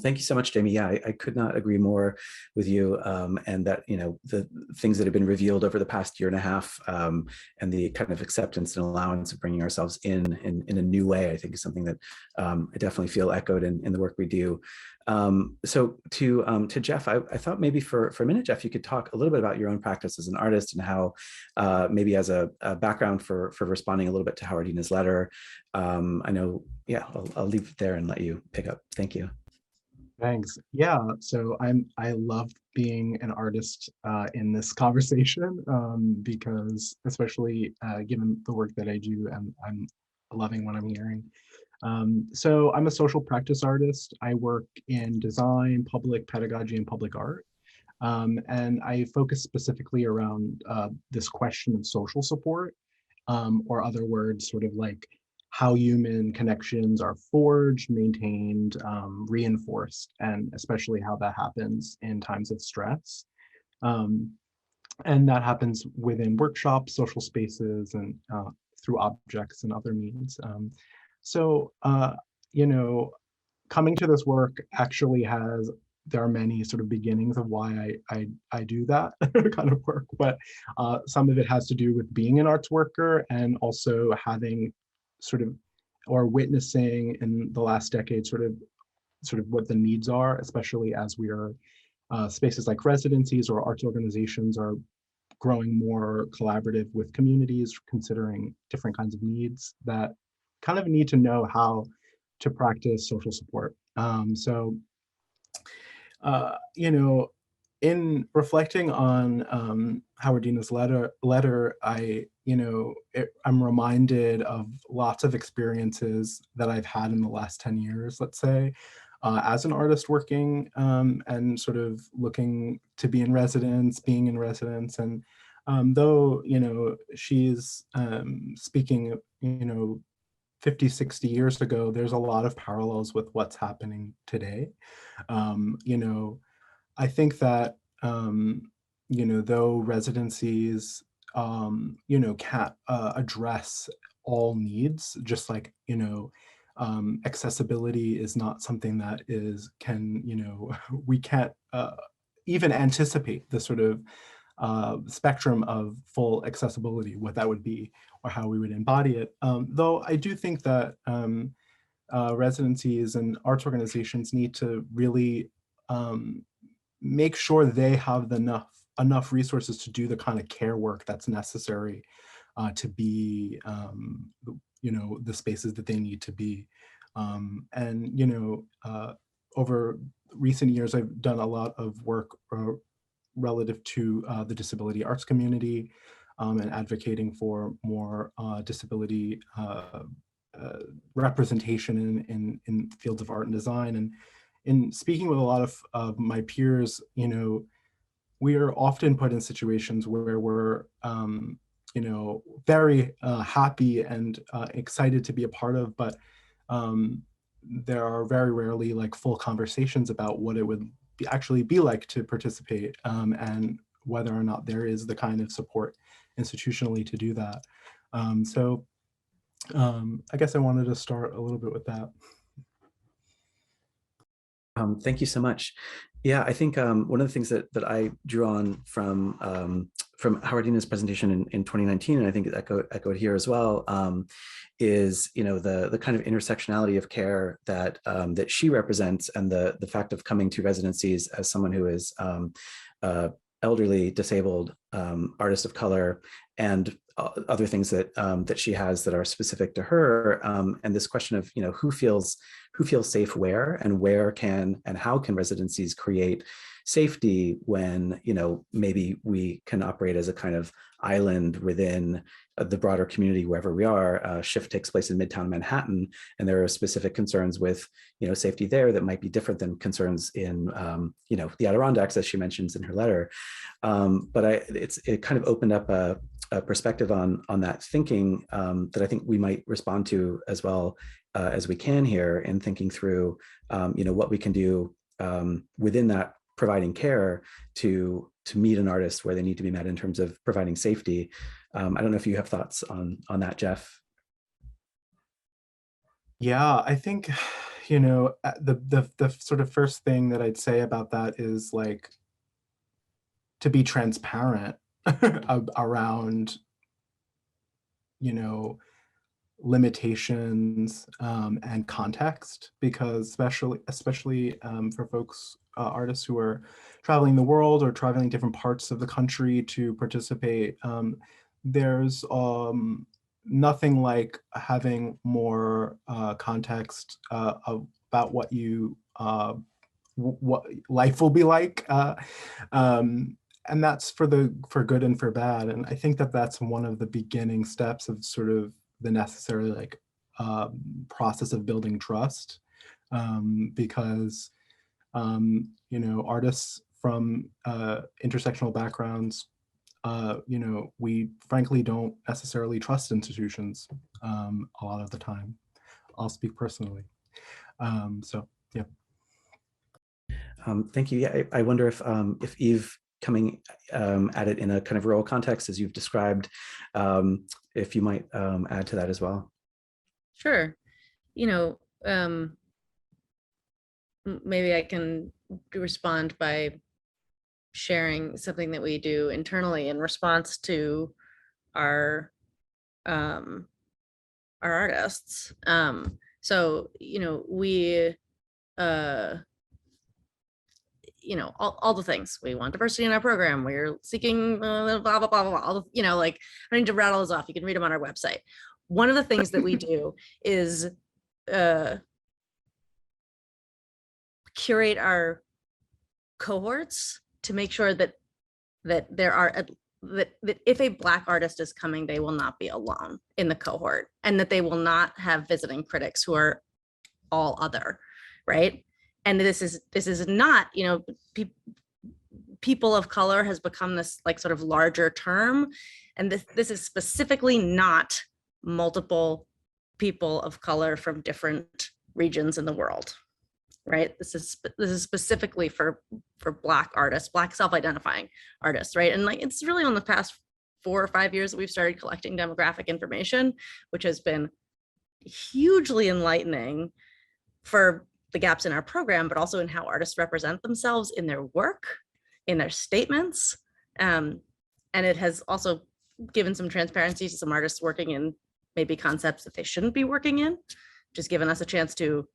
Thank you so much, Jamie. Yeah, I could not agree more with you. And that, you know, the things that have been revealed over the past year and a half, and the kind of acceptance and allowance of bringing ourselves in a new way, I think is something that I definitely feel echoed in the work we do. So to Jeff, I thought maybe for a minute, Jeff, you could talk a little bit about your own practice as an artist and how maybe as a background for responding a little bit to Howardena's letter. I know, yeah, I'll leave it there and let you pick up. Thank you. Thanks. Yeah, so I love being an artist in this conversation because especially given the work that I do, and I'm loving what I'm hearing. So I'm a social practice artist. I work in design, public pedagogy, and public art. And I focus specifically around this question of social support, or other words, sort of like how human connections are forged, maintained, reinforced, and especially how that happens in times of stress. And that happens within workshops, social spaces, and through objects and other means. So, you know, coming to this work actually has there are many sort of beginnings of why I do that kind of work, but some of it has to do with being an arts worker and also having sort of, or witnessing in the last decade sort of what the needs are, especially as we are spaces like residencies or arts organizations are growing more collaborative with communities, considering different kinds of needs that kind of need to know how to practice social support. You know, in reflecting on Howardena's letter, I'm reminded of lots of experiences that I've had in the last 10 years, let's say, as an artist working and sort of looking to be in residence, being in residence. And though, she's speaking, 50, 60 years ago, there's a lot of parallels with what's happening today. I think that, though residencies, can't address all needs, just like, accessibility is not something that we can't even anticipate the sort of spectrum of full accessibility, what that would be, or how we would embody it. Though I do think that residencies and arts organizations need to really make sure they have enough resources to do the kind of care work that's necessary to be, the spaces that they need to be. Over recent years, I've done a lot of work relative to the disability arts community and advocating for more disability representation in fields of art and design. And in speaking with a lot of my peers, we are often put in situations where we're, very happy and excited to be a part of, but there are very rarely like full conversations about what it would actually be like to participate and whether or not there is the kind of support institutionally to do that. I guess I wanted to start a little bit with that. Thank you so much. Yeah, I think one of the things that I drew on from Howardena's presentation in 2019, and I think it echoed here as well, is the kind of intersectionality of care that that she represents, and the fact of coming to residencies as someone who is elderly, disabled, artist of color, and other things that that she has that are specific to her, and this question of who feels safe where can and how can residencies create safety when maybe we can operate as a kind of island within the broader community wherever we are. Shift takes place in Midtown Manhattan, and there are specific concerns with safety there that might be different than concerns in the Adirondacks, as she mentions in her letter. But it kind of opened up a perspective on that thinking that I think we might respond to as well as we can here in thinking through what we can do within that providing care to meet an artist where they need to be met in terms of providing safety. I don't know if you have thoughts on that, Jeff. Yeah, I think the sort of first thing that I'd say about that is like to be transparent around limitations and context, because especially for folks, artists who are traveling the world or traveling different parts of the country to participate, there's nothing like having more context about what life will be like, and that's for good and for bad. And I think that that's one of the beginning steps of sort of the necessary process of building trust, because artists from intersectional backgrounds, we frankly don't necessarily trust institutions a lot of the time. I'll speak personally. So yeah. Thank you. Yeah, I wonder if Eve, coming at it in a kind of rural context as you've described, if you might add to that as well. Sure. Maybe I can respond by sharing something that we do internally in response to our artists. So, we, all the things. We want diversity in our program. We're seeking blah, blah, blah, blah, blah. All the, like, I need to rattle those off. You can read them on our website. One of the things that we do is curate our cohorts to make sure that there are that if a Black artist is coming, they will not be alone in the cohort, and that they will not have visiting critics who are all other, right? And this is not, people of color has become this like sort of larger term, and this is specifically not multiple people of color from different regions in the world, right? This is specifically for Black artists, Black self-identifying artists, right? And like, it's really on the past 4 or 5 years that we've started collecting demographic information, which has been hugely enlightening for the gaps in our program, but also in how artists represent themselves in their work, in their statements. And it has also given some transparency to some artists working in maybe concepts that they shouldn't be working in, just given us a chance to,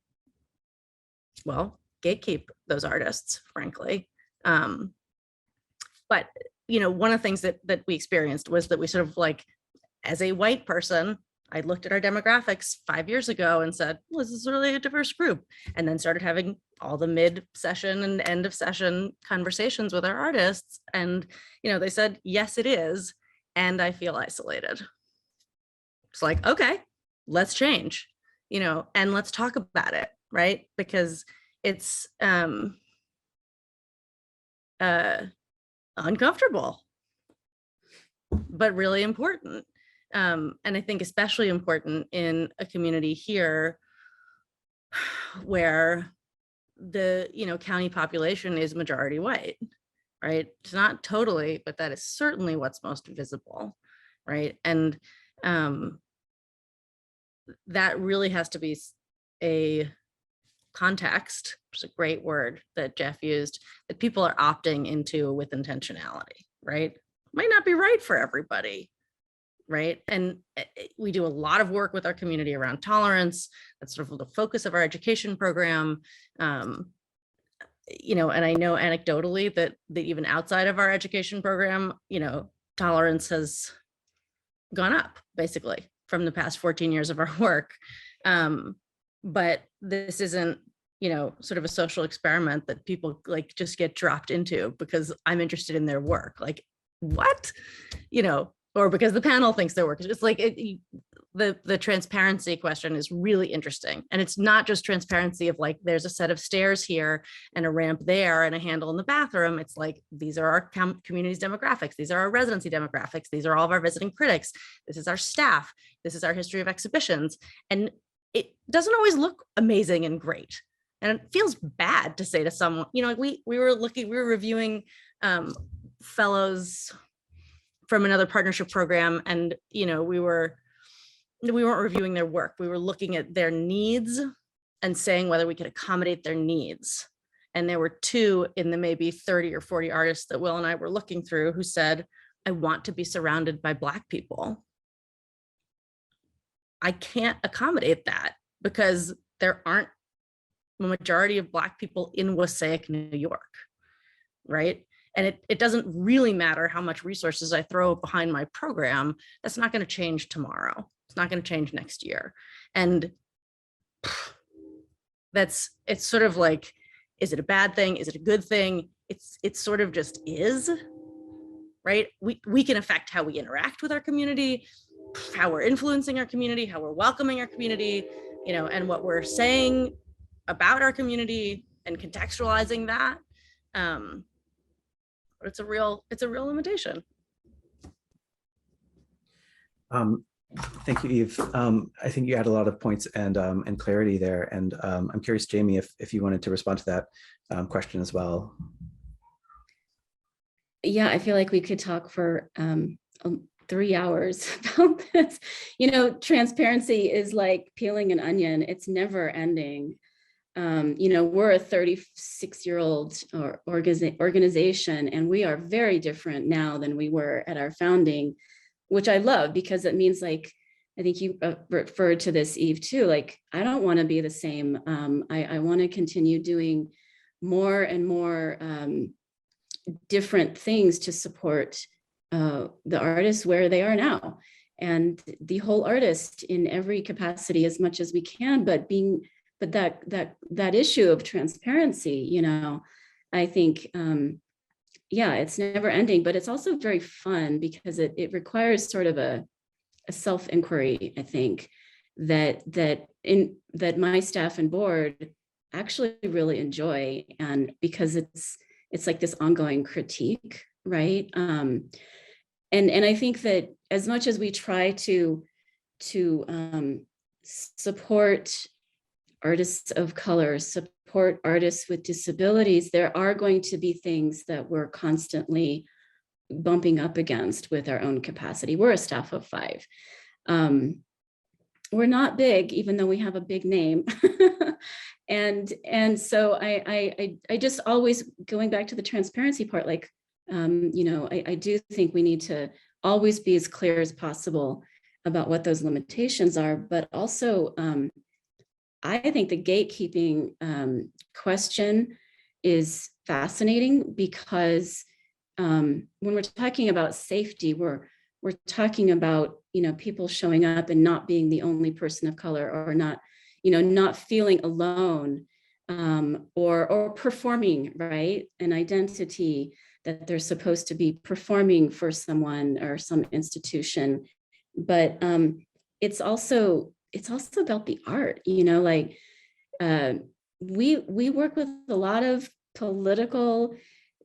well, gatekeep those artists, frankly. But, one of the things that we experienced was that we sort of like, as a white person, I looked at our demographics 5 years ago and said, well, this is really a diverse group. And then started having all the mid-session and end of session conversations with our artists. And, they said, yes, it is. And I feel isolated. It's like, okay, let's change, and let's talk about it, right? Because it's uncomfortable, but really important. And I think especially important in a community here where the, county population is majority white, right? It's not totally, but that is certainly what's most visible, right? And that really has to be a context, which is a great word that Jeff used, that people are opting into with intentionality, right? Might not be right for everybody, right? And we do a lot of work with our community around tolerance. That's sort of the focus of our education program. And I know anecdotally that even outside of our education program, tolerance has gone up basically from the past 14 years of our work. But this isn't, sort of a social experiment that people like just get dropped into because I'm interested in their work. Like, what? Or because the panel thinks their work is just like the transparency question is really interesting. And it's not just transparency of like, there's a set of stairs here and a ramp there and a handle in the bathroom. It's like, these are our community's demographics. These are our residency demographics. These are all of our visiting critics. This is our staff. This is our history of exhibitions. And it doesn't always look amazing and great. And it feels bad to say to someone, we were reviewing fellows from another partnership program, and we weren't reviewing their work. We were looking at their needs and saying whether we could accommodate their needs. And there were 2 in the maybe 30 or 40 artists that Will and I were looking through who said, I want to be surrounded by Black people. I can't accommodate that because there aren't a majority of Black people in Wassaic, New York, right? And it doesn't really matter how much resources I throw behind my program. That's not going to change tomorrow. It's not going to change next year. And it's sort of like, is it a bad thing? Is it a good thing? It sort of just is, right? We can affect how we interact with our community, how we're influencing our community, how we're welcoming our community, and what we're saying about our community and contextualizing that. But it's a real limitation. Thank you, Eve. I think you had a lot of points and clarity there. And I'm curious, Jamie, if you wanted to respond to that question as well. Yeah, I feel like we could talk for 3 hours about this. Transparency is like peeling an onion. It's never ending. we're a 36-year-old organization, and we are very different now than we were at our founding, which I love, because it means, like, I think you referred to this, Eve, too. Like, I don't want to be the same. I want to continue doing more and more different things to support the artists where they are now, and the whole artist in every capacity as much as we can. But that issue of transparency, I think, it's never ending, but it's also very fun, because it requires sort of a self-inquiry, I think, that my staff and board actually really enjoy, and because it's like this ongoing critique, right? And I think that as much as we try to support artists of color, support artists with disabilities, there are going to be things that we're constantly bumping up against with our own capacity. We're a staff of 5. We're not big, even though we have a big name. and so I just always, going back to the transparency part, like, I do think we need to always be as clear as possible about what those limitations are, but also I think the gatekeeping question is fascinating, because when we're talking about safety, we're talking about, people showing up and not being the only person of color, or not, not feeling alone, or performing, right, an identity that they're supposed to be performing for someone or some institution. But it's also about the art, like, we work with a lot of political,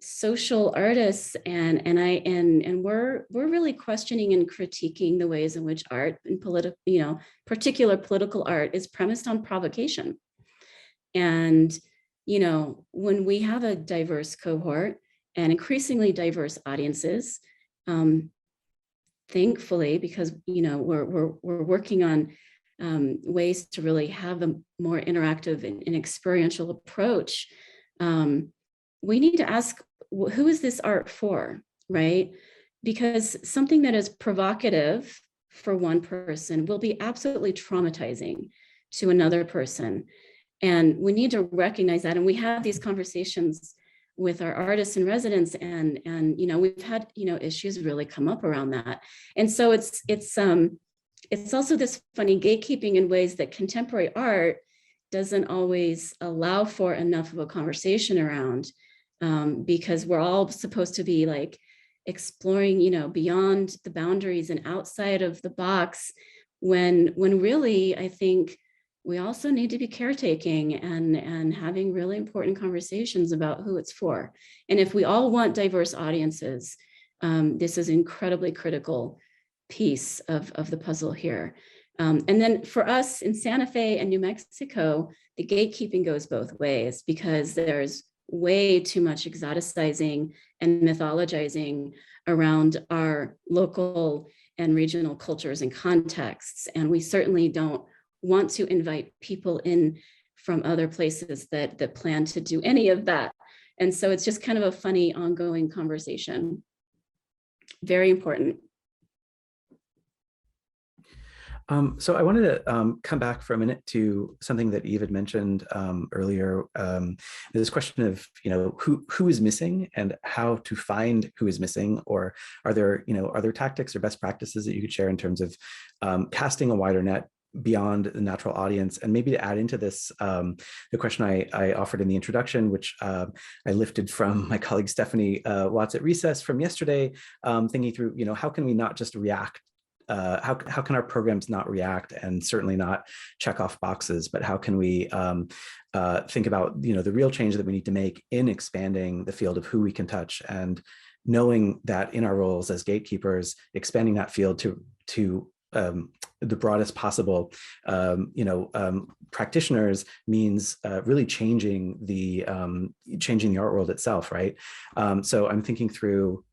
social artists, and we're really questioning and critiquing the ways in which art and particular political art is premised on provocation. And when we have a diverse cohort and increasingly diverse audiences, thankfully, because we're working on ways to really have a more interactive and experiential approach, we need to ask, who is this art for, right? Because something that is provocative for one person will be absolutely traumatizing to another person. And we need to recognize that. And we have these conversations with our artists and residents, and we've had issues really come up around that. And so it's also this funny gatekeeping in ways that contemporary art doesn't always allow for enough of a conversation around, because we're all supposed to be like exploring, beyond the boundaries and outside of the box, when really, I think we also need to be caretaking and having really important conversations about who it's for. And if we all want diverse audiences, this is an incredibly critical piece of the puzzle here. And then for us in Santa Fe and New Mexico, the gatekeeping goes both ways, because there's way too much exoticizing and mythologizing around our local and regional cultures and contexts. And we certainly don't want to invite people in from other places that plan to do any of that. And so it's just kind of a funny ongoing conversation. Very important. So I wanted to come back for a minute to something that Eve had mentioned earlier. This question of who is missing and how to find who is missing, or are there tactics or best practices that you could share in terms of casting a wider net beyond the natural audience? And maybe to add into this, the question I offered in the introduction, which I lifted from my colleague Stephanie Watts at Recess from yesterday, thinking through how can we not just react. How can our programs not react and certainly not check off boxes, but how can we think about the real change that we need to make in expanding the field of who we can touch, and knowing that in our roles as gatekeepers, expanding that field to the broadest possible practitioners means really changing the art world itself, right? So I'm thinking through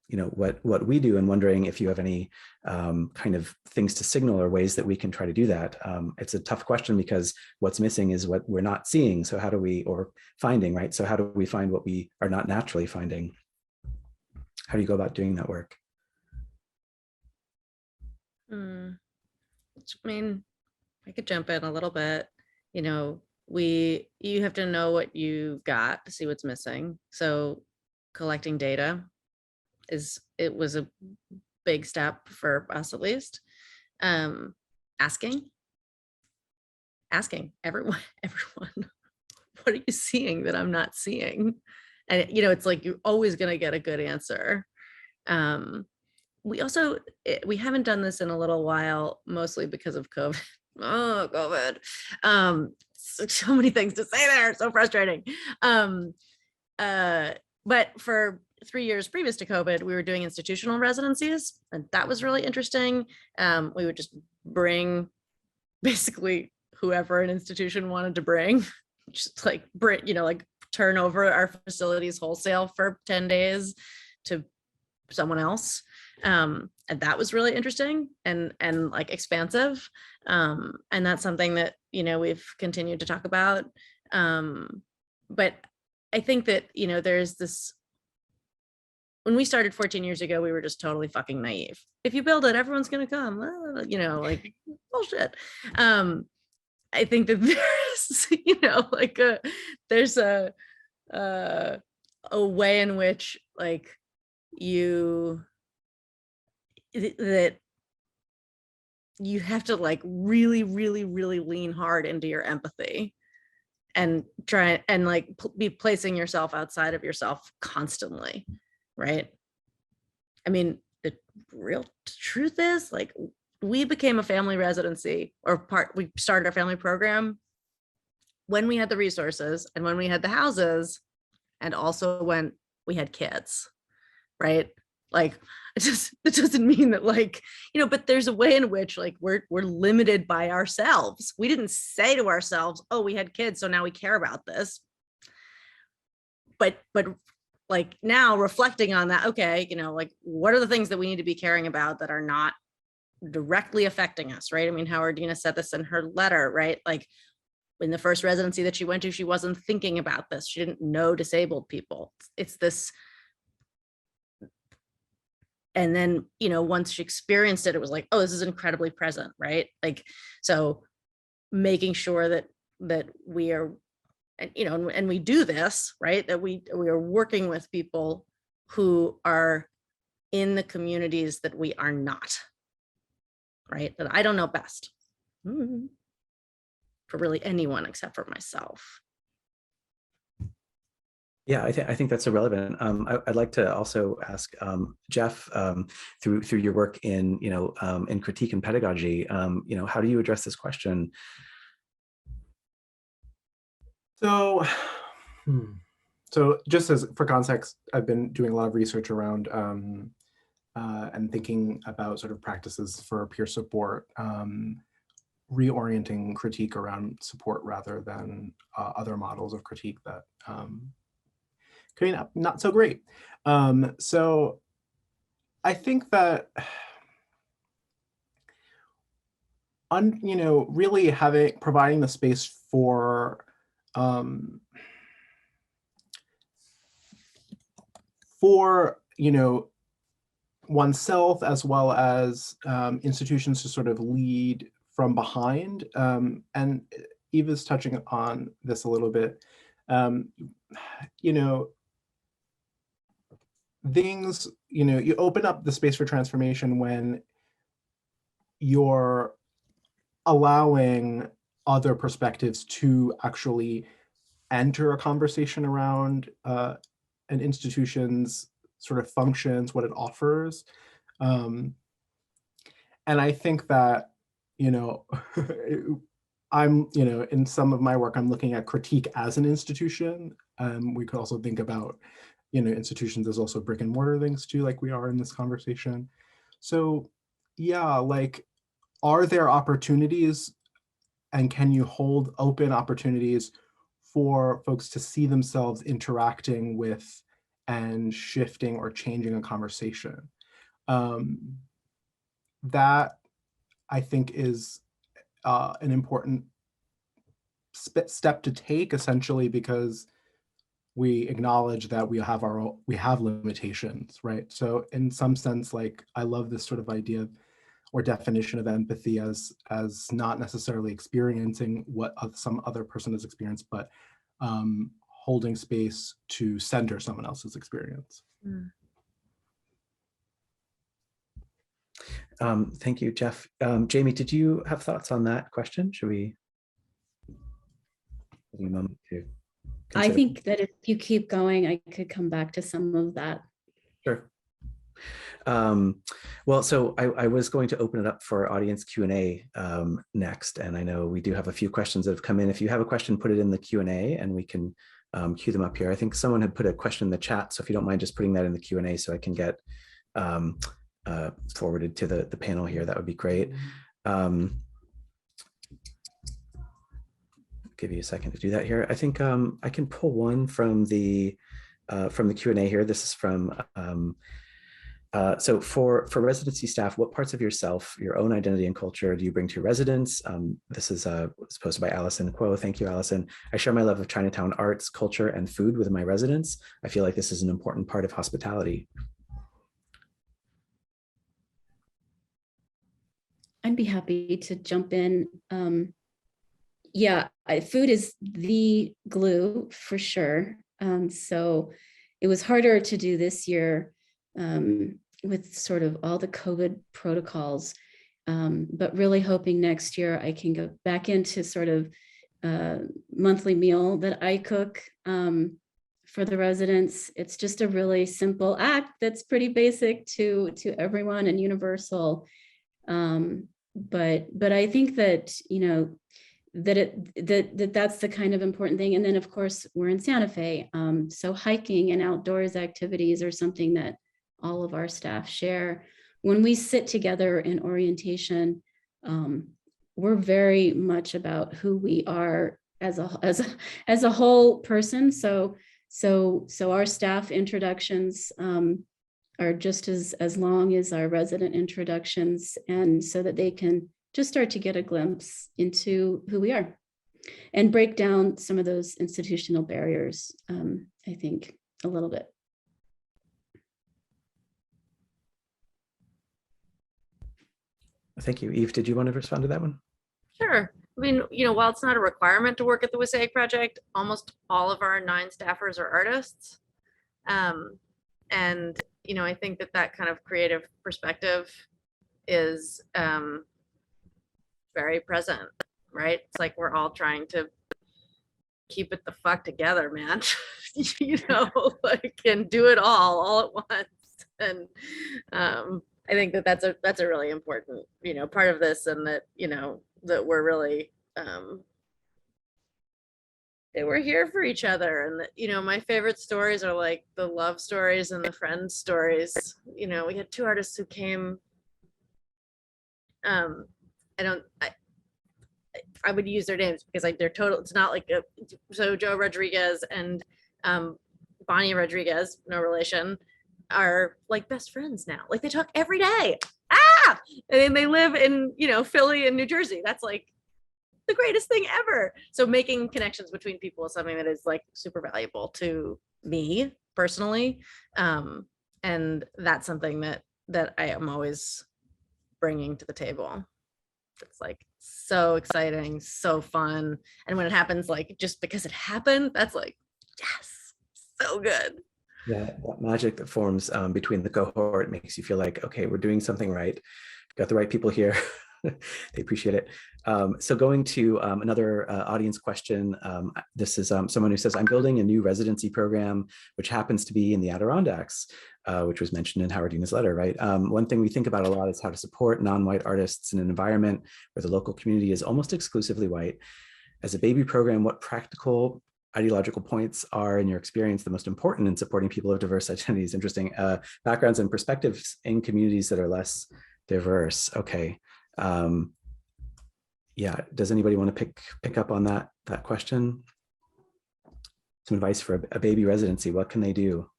what we do, and wondering if you have any kind of things to signal or ways that we can try to do that. It's a tough question because what's missing is what we're not seeing. So how do we, or finding, right? So how do we find what we are not naturally finding? How do you go about doing that work? I mean, I could jump in a little bit. You have to know what you got to see what's missing. So collecting data was a big step for us, at least. Asking everyone, what are you seeing that I'm not seeing? And it's like you're always going to get a good answer. We haven't done this in a little while, mostly because of COVID. Oh, COVID. So many things to say there, so frustrating. But for 3 years previous to COVID, we were doing institutional residencies, and that was really interesting. We would just bring basically whoever an institution wanted to bring, just like turn over our facilities wholesale for 10 days to someone else. And that was really interesting and like expansive. And that's something that, we've continued to talk about. But I think that, there's this, when we started 14 years ago, we were just totally fucking naive. If you build it, everyone's going to come, like bullshit. I think that there's, there's a way in which that you have to really, really, really lean hard into your empathy and try and be placing yourself outside of yourself constantly, right? I mean, the real truth is we became a family residency, we started our family program when we had the resources and when we had the houses, and also when we had kids, right? It doesn't mean that but there's a way in which we're limited by ourselves. We didn't say to ourselves, oh, we had kids, so now we care about this. But now reflecting on that, okay, what are the things that we need to be caring about that are not directly affecting us, right? I mean, Howardena said this in her letter, right? In the first residency that she went to, she wasn't thinking about this. She didn't know disabled people. It's this. And then, once she experienced it, it was like, oh, this is incredibly present, right? So making sure that we are, and we do this, right? That we are working with people who are in the communities that we are not, right? That I don't know best for really anyone except for myself. Yeah, I think that's so relevant. I'd like to also ask Jeff, through your work in in critique and pedagogy, how do you address this question? So just as for context, I've been doing a lot of research around and thinking about sort of practices for peer support, reorienting critique around support rather than other models of critique that could be not so great. So I think that really providing the space for oneself as well as institutions to sort of lead from behind. And Eva's touching on this a little bit. Things, you open up the space for transformation when you're allowing other perspectives to actually enter a conversation around an institution's sort of functions, what it offers. And I think that, I'm, in some of my work, I'm looking at critique as an institution. We could also think about, institutions as also brick and mortar things too, like we are in this conversation. So yeah, are there opportunities, and can you hold open opportunities for folks to see themselves interacting with and shifting or changing a conversation. That I think is an important step to take, essentially, because we acknowledge that we have limitations, right? So in some sense, like, I love this sort of idea or definition of empathy as not necessarily experiencing what some other person has experienced, but holding space to center someone else's experience. Thank you, Jeff. Jamie, did you have thoughts on that question? Should we give you a moment to consider? I think that if you keep going, I could come back to some of that. Sure. Well, so I was going to open it up for audience Q&A next, and I know we do have a few questions that have come in. If you have a question, put it in the Q&A and we can queue them up here. I think someone had put a question in the chat, so if you don't mind just putting that in the Q&A so I can get forwarded to the panel here, that would be great. Give you a second to do that here. I think I can pull one from the Q&A here. This is from so for residency staff, what parts of yourself, your own identity and culture, do you bring to residents? This is posted by Allison Quo. Thank you, Allison. I share my love of Chinatown arts, culture, and food with my residents. I feel like this is an important part of hospitality. I'd be happy to jump in. Yeah, food is the glue for sure. So it was harder to do this year with sort of all the COVID protocols, but really hoping next year I can go back into sort of monthly meal that I cook for the residents. It's just a really simple act that's pretty basic to everyone and universal. But I think that, you know, that's the kind of important thing. And then of course we're in Santa Fe. So hiking and outdoors activities are something that all of our staff share. When we sit together in orientation, we're very much about who we are as a whole person. So our staff introductions are just as long as our resident introductions, and so that they can just start to get a glimpse into who we are and break down some of those institutional barriers, I think, a little bit. Thank you. Eve, did you want to respond to that one? Sure. I mean, you know, while it's not a requirement to work at the WSAG project, almost all of our 9 staffers are artists. And, you know, I think that kind of creative perspective is very present, right? It's like we're all trying to keep it the fuck together, man. You know, like, and do it all at once. And I think that's a really important, you know, part of this, and that, you know, that we're really that we're here for each other. And that, you know, my favorite stories are like the love stories and the friend stories. You know, we had 2 artists who came. I would use their names because like they're total. It's not like so Joe Rodriguez and Bonnie Rodriguez, no relation, are like best friends now. Like they talk every day. And they live in, you know, Philly and New Jersey. That's like the greatest thing ever. So making connections between people is something that is like super valuable to me personally. And that's something that I am always bringing to the table. It's like so exciting, so fun. And when it happens, like just because it happened, that's like, yes, so good. Yeah, that magic that forms between the cohort makes you feel like, okay, we're doing something right. Got the right people here. They appreciate it. So going to another audience question. This is someone who says, I'm building a new residency program, which happens to be in the Adirondacks, which was mentioned in Howardena's letter, right? One thing we think about a lot is how to support non-white artists in an environment where the local community is almost exclusively white. As a baby program, what practical ideological points are, in your experience, the most important in supporting people of diverse identities, interesting backgrounds and perspectives in communities that are less diverse? Okay. Yeah, does anybody want to pick up on that question? Some advice for a baby residency, what can they do?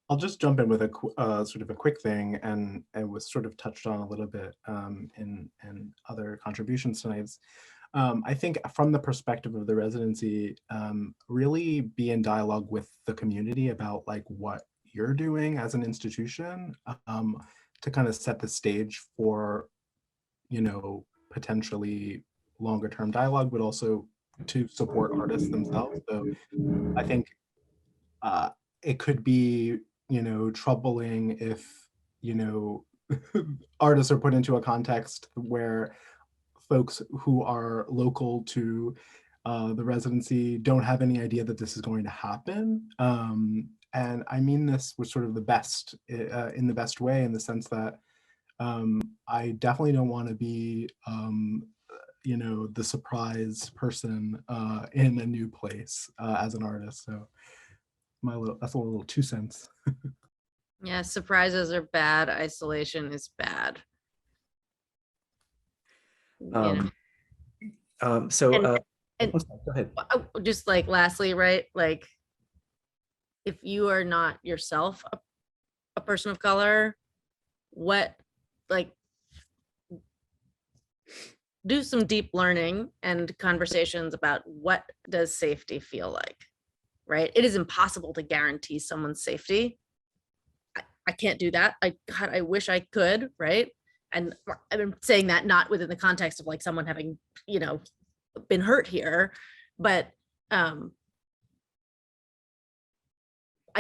I'll just jump in with a sort of a quick thing, and it was sort of touched on a little bit in other contributions tonight. I think from the perspective of the residency, really be in dialogue with the community about like what you're doing as an institution to kind of set the stage for, you know, potentially longer term dialogue, but also to support artists themselves. So I think it could be, you know, troubling if, you know, artists are put into a context where folks who are local to the residency don't have any idea that this is going to happen. And I mean this with sort of the best, in the best way, in the sense that I definitely don't want to be, you know, the surprise person in a new place as an artist. So that's a little 2 cents. Yeah, surprises are bad. Isolation is bad. You know? So And- oh, sorry, go ahead. Just like lastly, right? Like if you are not yourself a person of color, what, like, do some deep learning and conversations about what does safety feel like, right? It is impossible to guarantee someone's safety. I can't do that. God, I wish I could, right? And I'm saying that not within the context of like someone having, you know, been hurt here, but I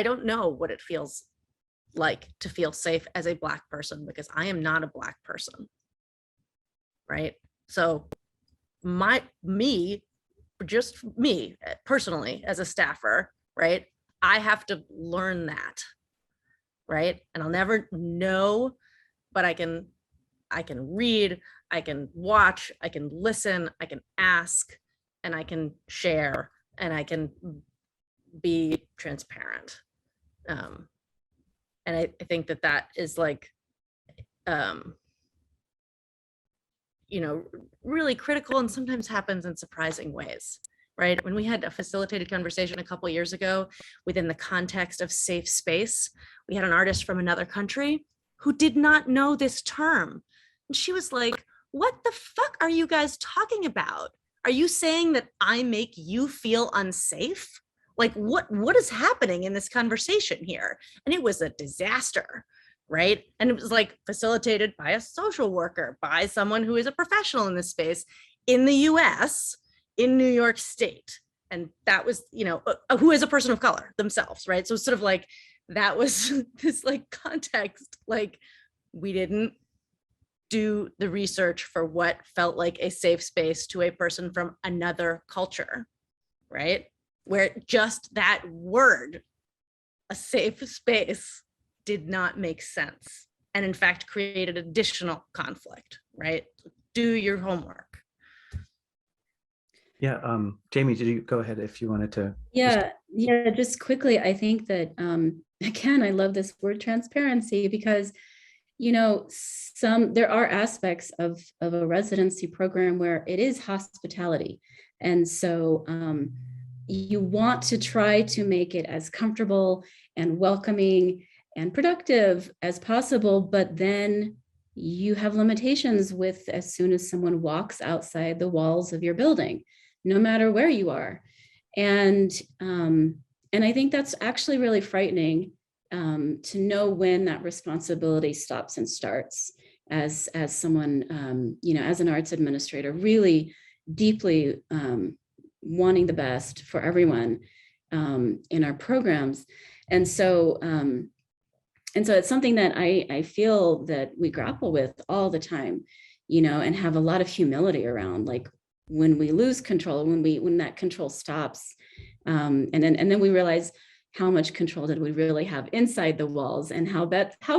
don't know what it feels like to feel safe as a Black person, because I am not a Black person, right? So just me personally as a staffer, right? I have to learn that, right? And I'll never know, but I can read, I can watch, I can listen, I can ask, and I can share, and I can be transparent. And I think that is like, you know, really critical, and sometimes happens in surprising ways, right? When we had a facilitated conversation a couple of years ago within the context of safe space, we had an artist from another country who did not know this term. And she was like, what the fuck are you guys talking about? Are you saying that I make you feel unsafe? Like what is happening in this conversation here? And it was a disaster, right? And it was like facilitated by a social worker, by someone who is a professional in this space in the US, in New York State. And that was, you know, who is a person of color themselves, right? So sort of like, that was this like context, like we didn't do the research for what felt like a safe space to a person from another culture, right? Where just that word, a safe space, did not make sense. And in fact, created additional conflict, right? Do your homework. Yeah, Jamie, did you go ahead if you wanted to? Yeah, just quickly, I think that, again, I love this word transparency, because, you know, there are aspects of a residency program where it is hospitality. And so you want to try to make it as comfortable and welcoming and productive as possible, but then you have limitations with as soon as someone walks outside the walls of your building, no matter where you are. And I think that's actually really frightening, to know when that responsibility stops and starts, as someone, you know, as an arts administrator, really deeply wanting the best for everyone in our programs. And so it's something that I feel that we grapple with all the time, you know, and have a lot of humility around, like when we lose control, when that control stops, and then we realize how much control did we really have inside the walls, and how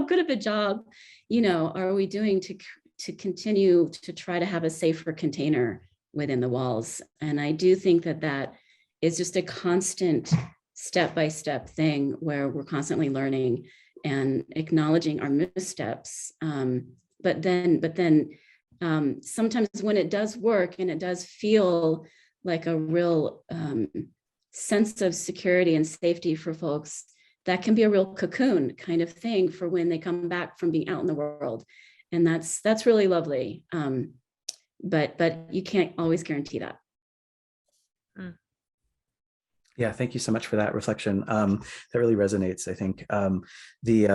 good of a job, you know, are we doing to continue to try to have a safer container within the walls. And I do think that is just a constant step-by-step thing where we're constantly learning and acknowledging our missteps. But then sometimes when it does work and it does feel like a real sense of security and safety for folks, that can be a real cocoon kind of thing for when they come back from being out in the world. And that's really lovely. But you can't always guarantee that. Yeah, thank you so much for that reflection. That really resonates. I think the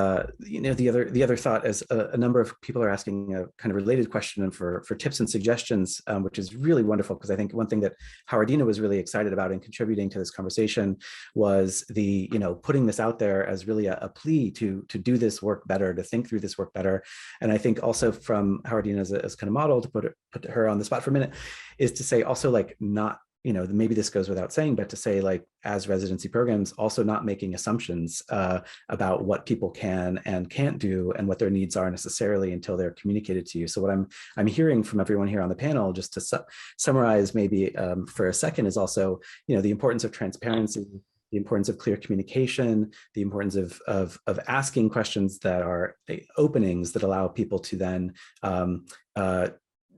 other thought is a number of people are asking a kind of related question and for tips and suggestions, which is really wonderful, because I think one thing that Howardena was really excited about in contributing to this conversation was the putting this out there as really a plea to do this work better, to think through this work better. And I think also from Howardena as kind of model, to put her on the spot for a minute, is to say also like not, maybe this goes without saying, but to say like as residency programs, also not making assumptions about what people can and can't do and what their needs are necessarily until they're communicated to you. So what I'm hearing from everyone here on the panel, just to summarize maybe for a second, is also, the importance of transparency, the importance of clear communication, the importance of asking questions that are openings that allow people to then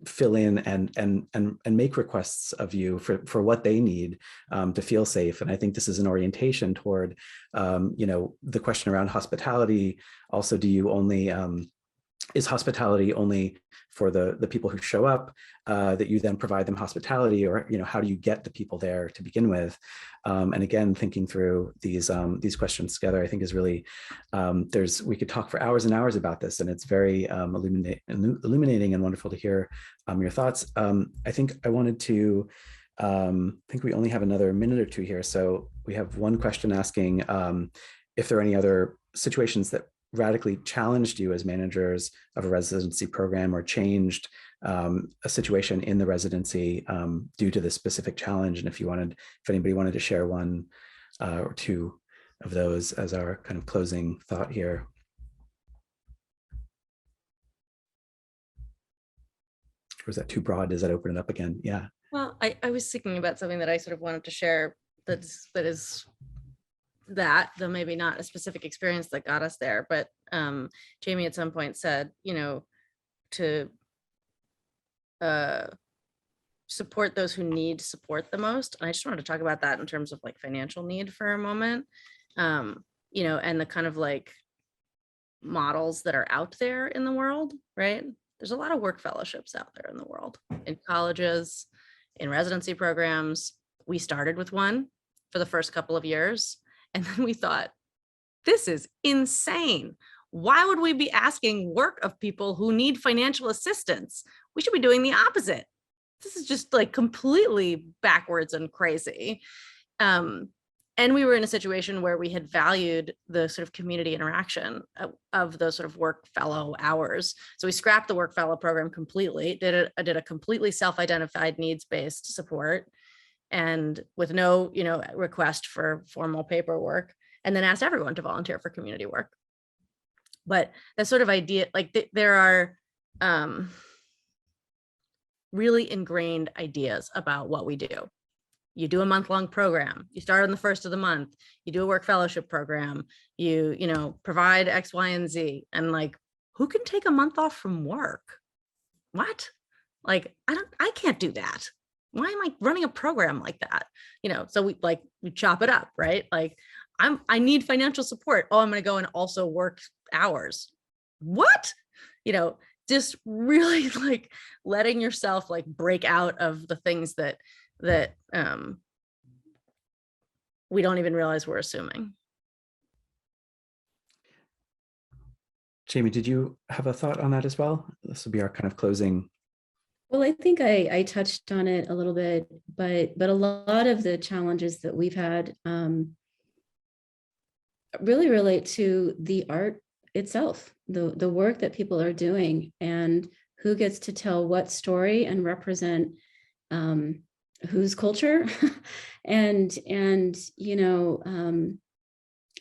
fill in and make requests of you for what they need to feel safe. And I think this is an orientation toward, the question around hospitality. Also, do you only, is hospitality only for the people who show up, that you then provide them hospitality, or, how do you get the people there to begin with? And again, thinking through these questions together, I think is really, we could talk for hours and hours about this, and it's very illuminating and wonderful to hear your thoughts. I think I wanted to, I think we only have another minute or two here. So we have one question asking if there are any other situations that radically challenged you as managers of a residency program, or changed a situation in the residency due to this specific challenge. And if anybody wanted to share one or two of those as our kind of closing thought here. Or is that too broad? Does that open it up again? Yeah. Well, I was thinking about something that I sort of wanted to share that, though maybe not a specific experience that got us there, but Jamie at some point said, to support those who need support the most. And I just wanted to talk about that in terms of like financial need for a moment, and the kind of like models that are out there in the world, right? There's a lot of work fellowships out there in the world, in colleges, in residency programs. We started with one for the first couple of years. And then we thought, this is insane. Why would we be asking work of people who need financial assistance? We should be doing the opposite. This is just like completely backwards and crazy. And we were in a situation where we had valued the sort of community interaction of those sort of work fellow hours. So we scrapped the work fellow program completely, did a completely self-identified needs-based support, and with no, request for formal paperwork, and then asked everyone to volunteer for community work. But that sort of idea, like there are really ingrained ideas about what we do. You do a month-long program. You start on the first of the month. You do a work fellowship program. You provide X, Y, and Z. And like, who can take a month off from work? What? Like, I can't do that. Why am I running a program like that? So we chop it up, right? Like, I need financial support. Oh, I'm going to go and also work hours. What? Just really like letting yourself like break out of the things that we don't even realize we're assuming. Jamie, did you have a thought on that as well? This will be our kind of closing. Well, I think I touched on it a little bit, but a lot of the challenges that we've had really relate to the art itself, the work that people are doing, and who gets to tell what story and represent whose culture, and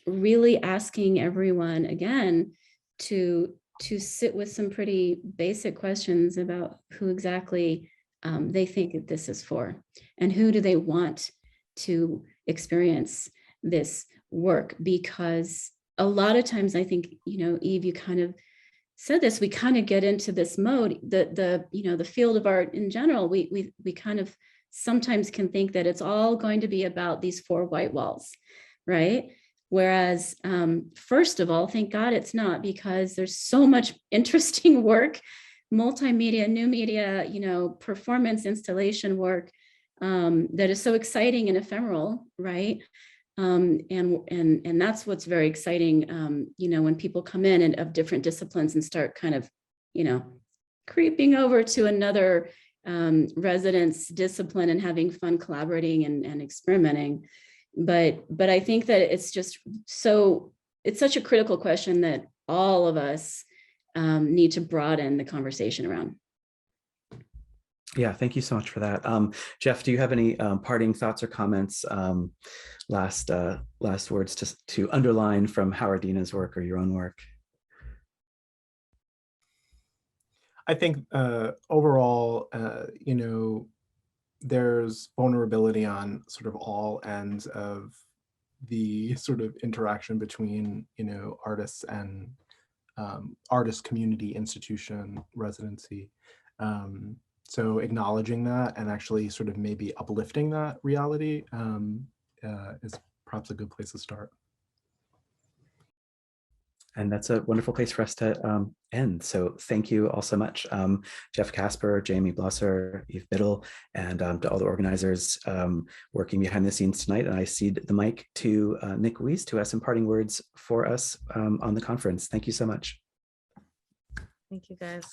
really asking everyone again to sit with some pretty basic questions about who exactly they think that this is for, and who do they want to experience this work. Because a lot of times, I think, Eve, you kind of said this, we kind of get into this mode, the field of art in general, we kind of sometimes can think that it's all going to be about these four white walls, right? Whereas, first of all, thank God it's not, because there's so much interesting work, multimedia, new media, performance installation work that is so exciting and ephemeral, right? And that's what's very exciting, when people come in and of different disciplines and start kind of, creeping over to another residence discipline and having fun collaborating and experimenting. But I think that it's such a critical question that all of us need to broaden the conversation around. Yeah, thank you so much for that. Jeff, do you have any parting thoughts or comments, last words to underline from Howardena's work or your own work? I think overall, there's vulnerability on sort of all ends of the sort of interaction between, artists and artist community, institution, residency. So acknowledging that and actually sort of maybe uplifting that reality is perhaps a good place to start. And that's a wonderful place for us to end. So thank you all so much, Jeff Kasper, Jamie Blosser, Eve Biddle, and to all the organizers working behind the scenes tonight. And I cede the mic to Nick Wiest, who has some parting words for us on the conference. Thank you so much. Thank you, guys.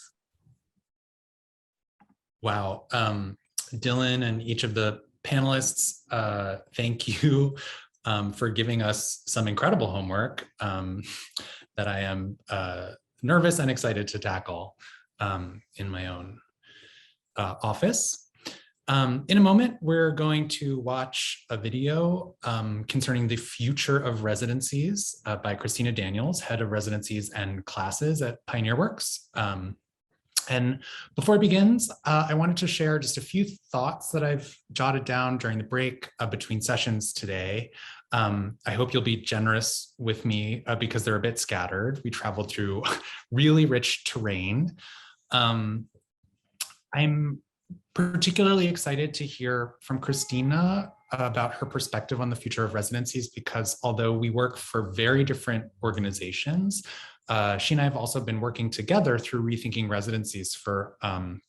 Wow. Dylan and each of the panelists, thank you for giving us some incredible homework that I am nervous and excited to tackle in my own office. In a moment, we're going to watch a video concerning the future of residencies by Christina Daniels, head of residencies and classes at Pioneer Works. And before it begins, I wanted to share just a few thoughts that I've jotted down during the break between sessions today. I hope you'll be generous with me because they're a bit scattered. We traveled through really rich terrain. I'm particularly excited to hear from Christina about her perspective on the future of residencies, because although we work for very different organizations, she and I have also been working together through Rethinking Residencies for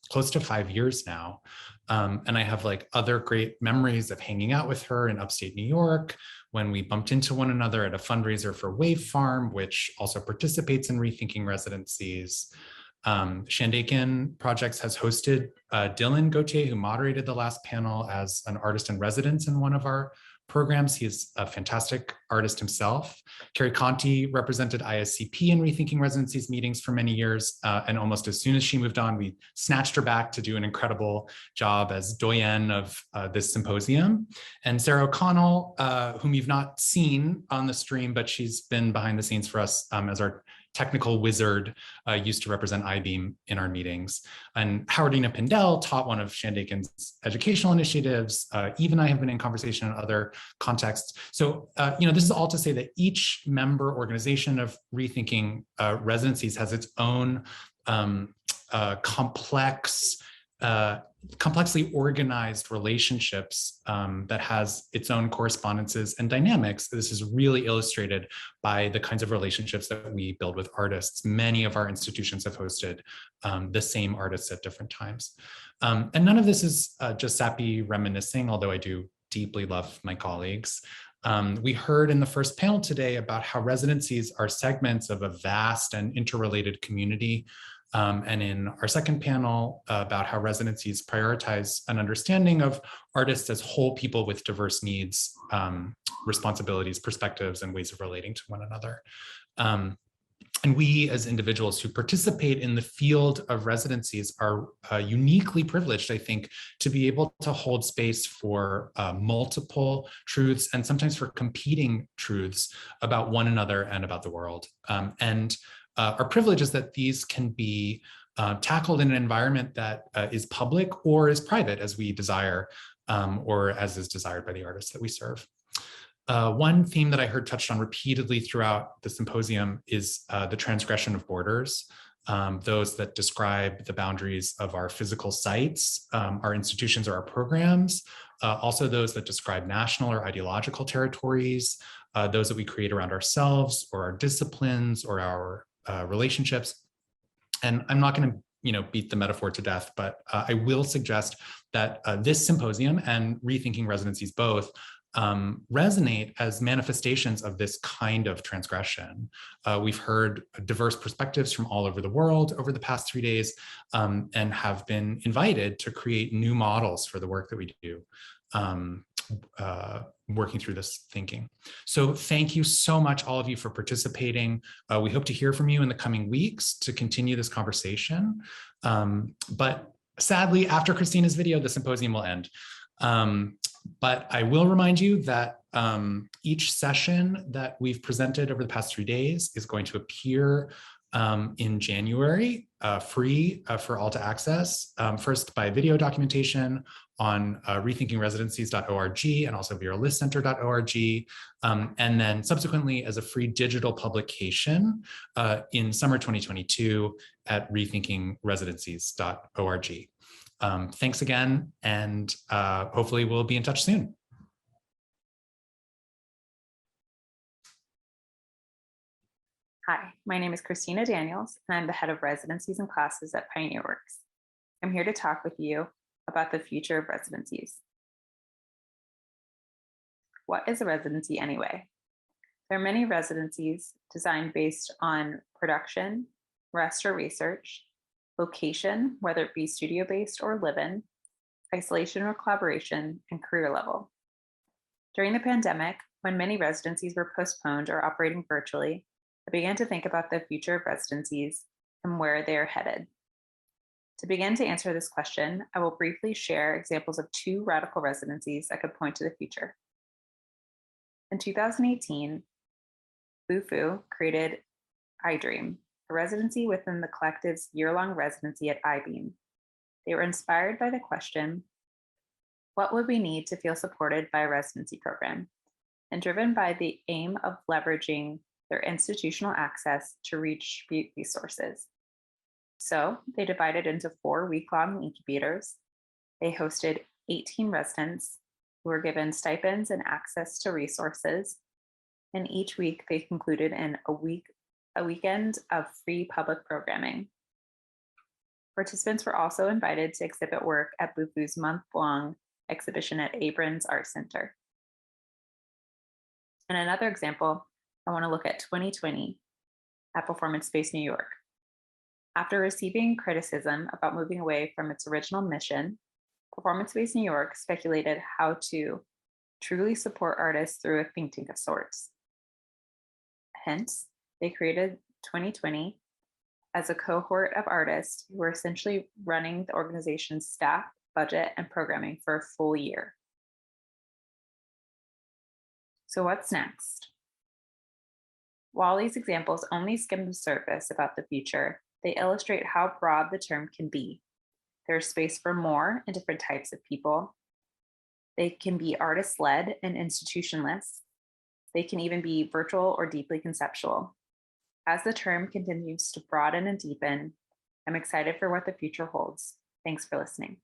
close to 5 years now. And I have other great memories of hanging out with her in upstate New York when we bumped into one another at a fundraiser for Wave Farm, which also participates in Rethinking Residencies. Shandaken Projects has hosted Dylan Gauthier, who moderated the last panel, as an artist in residence in one of our programs. He is a fantastic artist himself. Carrie Conti represented ISCP in Rethinking Residencies meetings for many years, and almost as soon as she moved on, we snatched her back to do an incredible job as doyenne of this symposium. And Sarah O'Connell, whom you've not seen on the stream, but she's been behind the scenes for us as our technical wizard, used to represent I-Beam in our meetings. And Howardena Pindell taught one of Shandaken's educational initiatives. Eve and I have been in conversation in other contexts. So, this is all to say that each member organization of Rethinking Residencies has its own complexly organized relationships that has its own correspondences and dynamics. This is really illustrated by the kinds of relationships that we build with artists. Many of our institutions have hosted the same artists at different times. And none of this is just sappy reminiscing, although I do deeply love my colleagues. We heard in the first panel today about how residencies are segments of a vast and interrelated community. And in our second panel about how residencies prioritize an understanding of artists as whole people with diverse needs, responsibilities, perspectives, and ways of relating to one another. And we as individuals who participate in the field of residencies are uniquely privileged, I think, to be able to hold space for multiple truths and sometimes for competing truths about one another and about the world. Our privilege is that these can be tackled in an environment that is public or is private, as we desire, or as is desired by the artists that we serve. One theme that I heard touched on repeatedly throughout the symposium is the transgression of borders, those that describe the boundaries of our physical sites, our institutions or our programs, also those that describe national or ideological territories, those that we create around ourselves or our disciplines or our relationships. And I'm not going to beat the metaphor to death, but I will suggest that this symposium and Rethinking Residencies both resonate as manifestations of this kind of transgression. We've heard diverse perspectives from all over the world over the past 3 days, and have been invited to create new models for the work that we do, working through this thinking. So thank you so much, all of you, for participating. We hope to hear from you in the coming weeks to continue this conversation. But sadly, after Christina's video, the symposium will end. But I will remind you that each session that we've presented over the past 3 days is going to appear in January, free for all to access, first by video documentation on rethinkingresidencies.org and also via listcenter.org, and then subsequently as a free digital publication in summer 2022 at rethinkingresidencies.org. Thanks again, and hopefully we'll be in touch soon. Hi, my name is Christina Daniels, and I'm the head of residencies and classes at Pioneer Works. I'm here to talk with you about the future of residencies. What is a residency anyway? There are many residencies designed based on production, rest or research, location, whether it be studio-based or live-in, isolation or collaboration, and career level. During the pandemic, when many residencies were postponed or operating virtually, I began to think about the future of residencies and where they are headed. To begin to answer this question, I will briefly share examples of 2 radical residencies that could point to the future. In 2018, Bufu created iDream, a residency within the collective's year-long residency at iBeam. They were inspired by the question, what would we need to feel supported by a residency program? And driven by the aim of leveraging their institutional access to reach resources. So they divided into 4 week-long incubators. They hosted 18 residents who were given stipends and access to resources. And each week they concluded in a weekend of free public programming. Participants were also invited to exhibit work at Bufu's month-long exhibition at Abrams Art Center. And another example, I want to look at 2020 at Performance Space New York. After receiving criticism about moving away from its original mission, Performance Space New York speculated how to truly support artists through a think tank of sorts. Hence, they created 2020 as a cohort of artists who were essentially running the organization's staff, budget, and programming for a full year. So what's next? While these examples only skim the surface about the future, they illustrate how broad the term can be. There's space for more and different types of people. They can be artist-led and institutionless. They can even be virtual or deeply conceptual. As the term continues to broaden and deepen, I'm excited for what the future holds. Thanks for listening.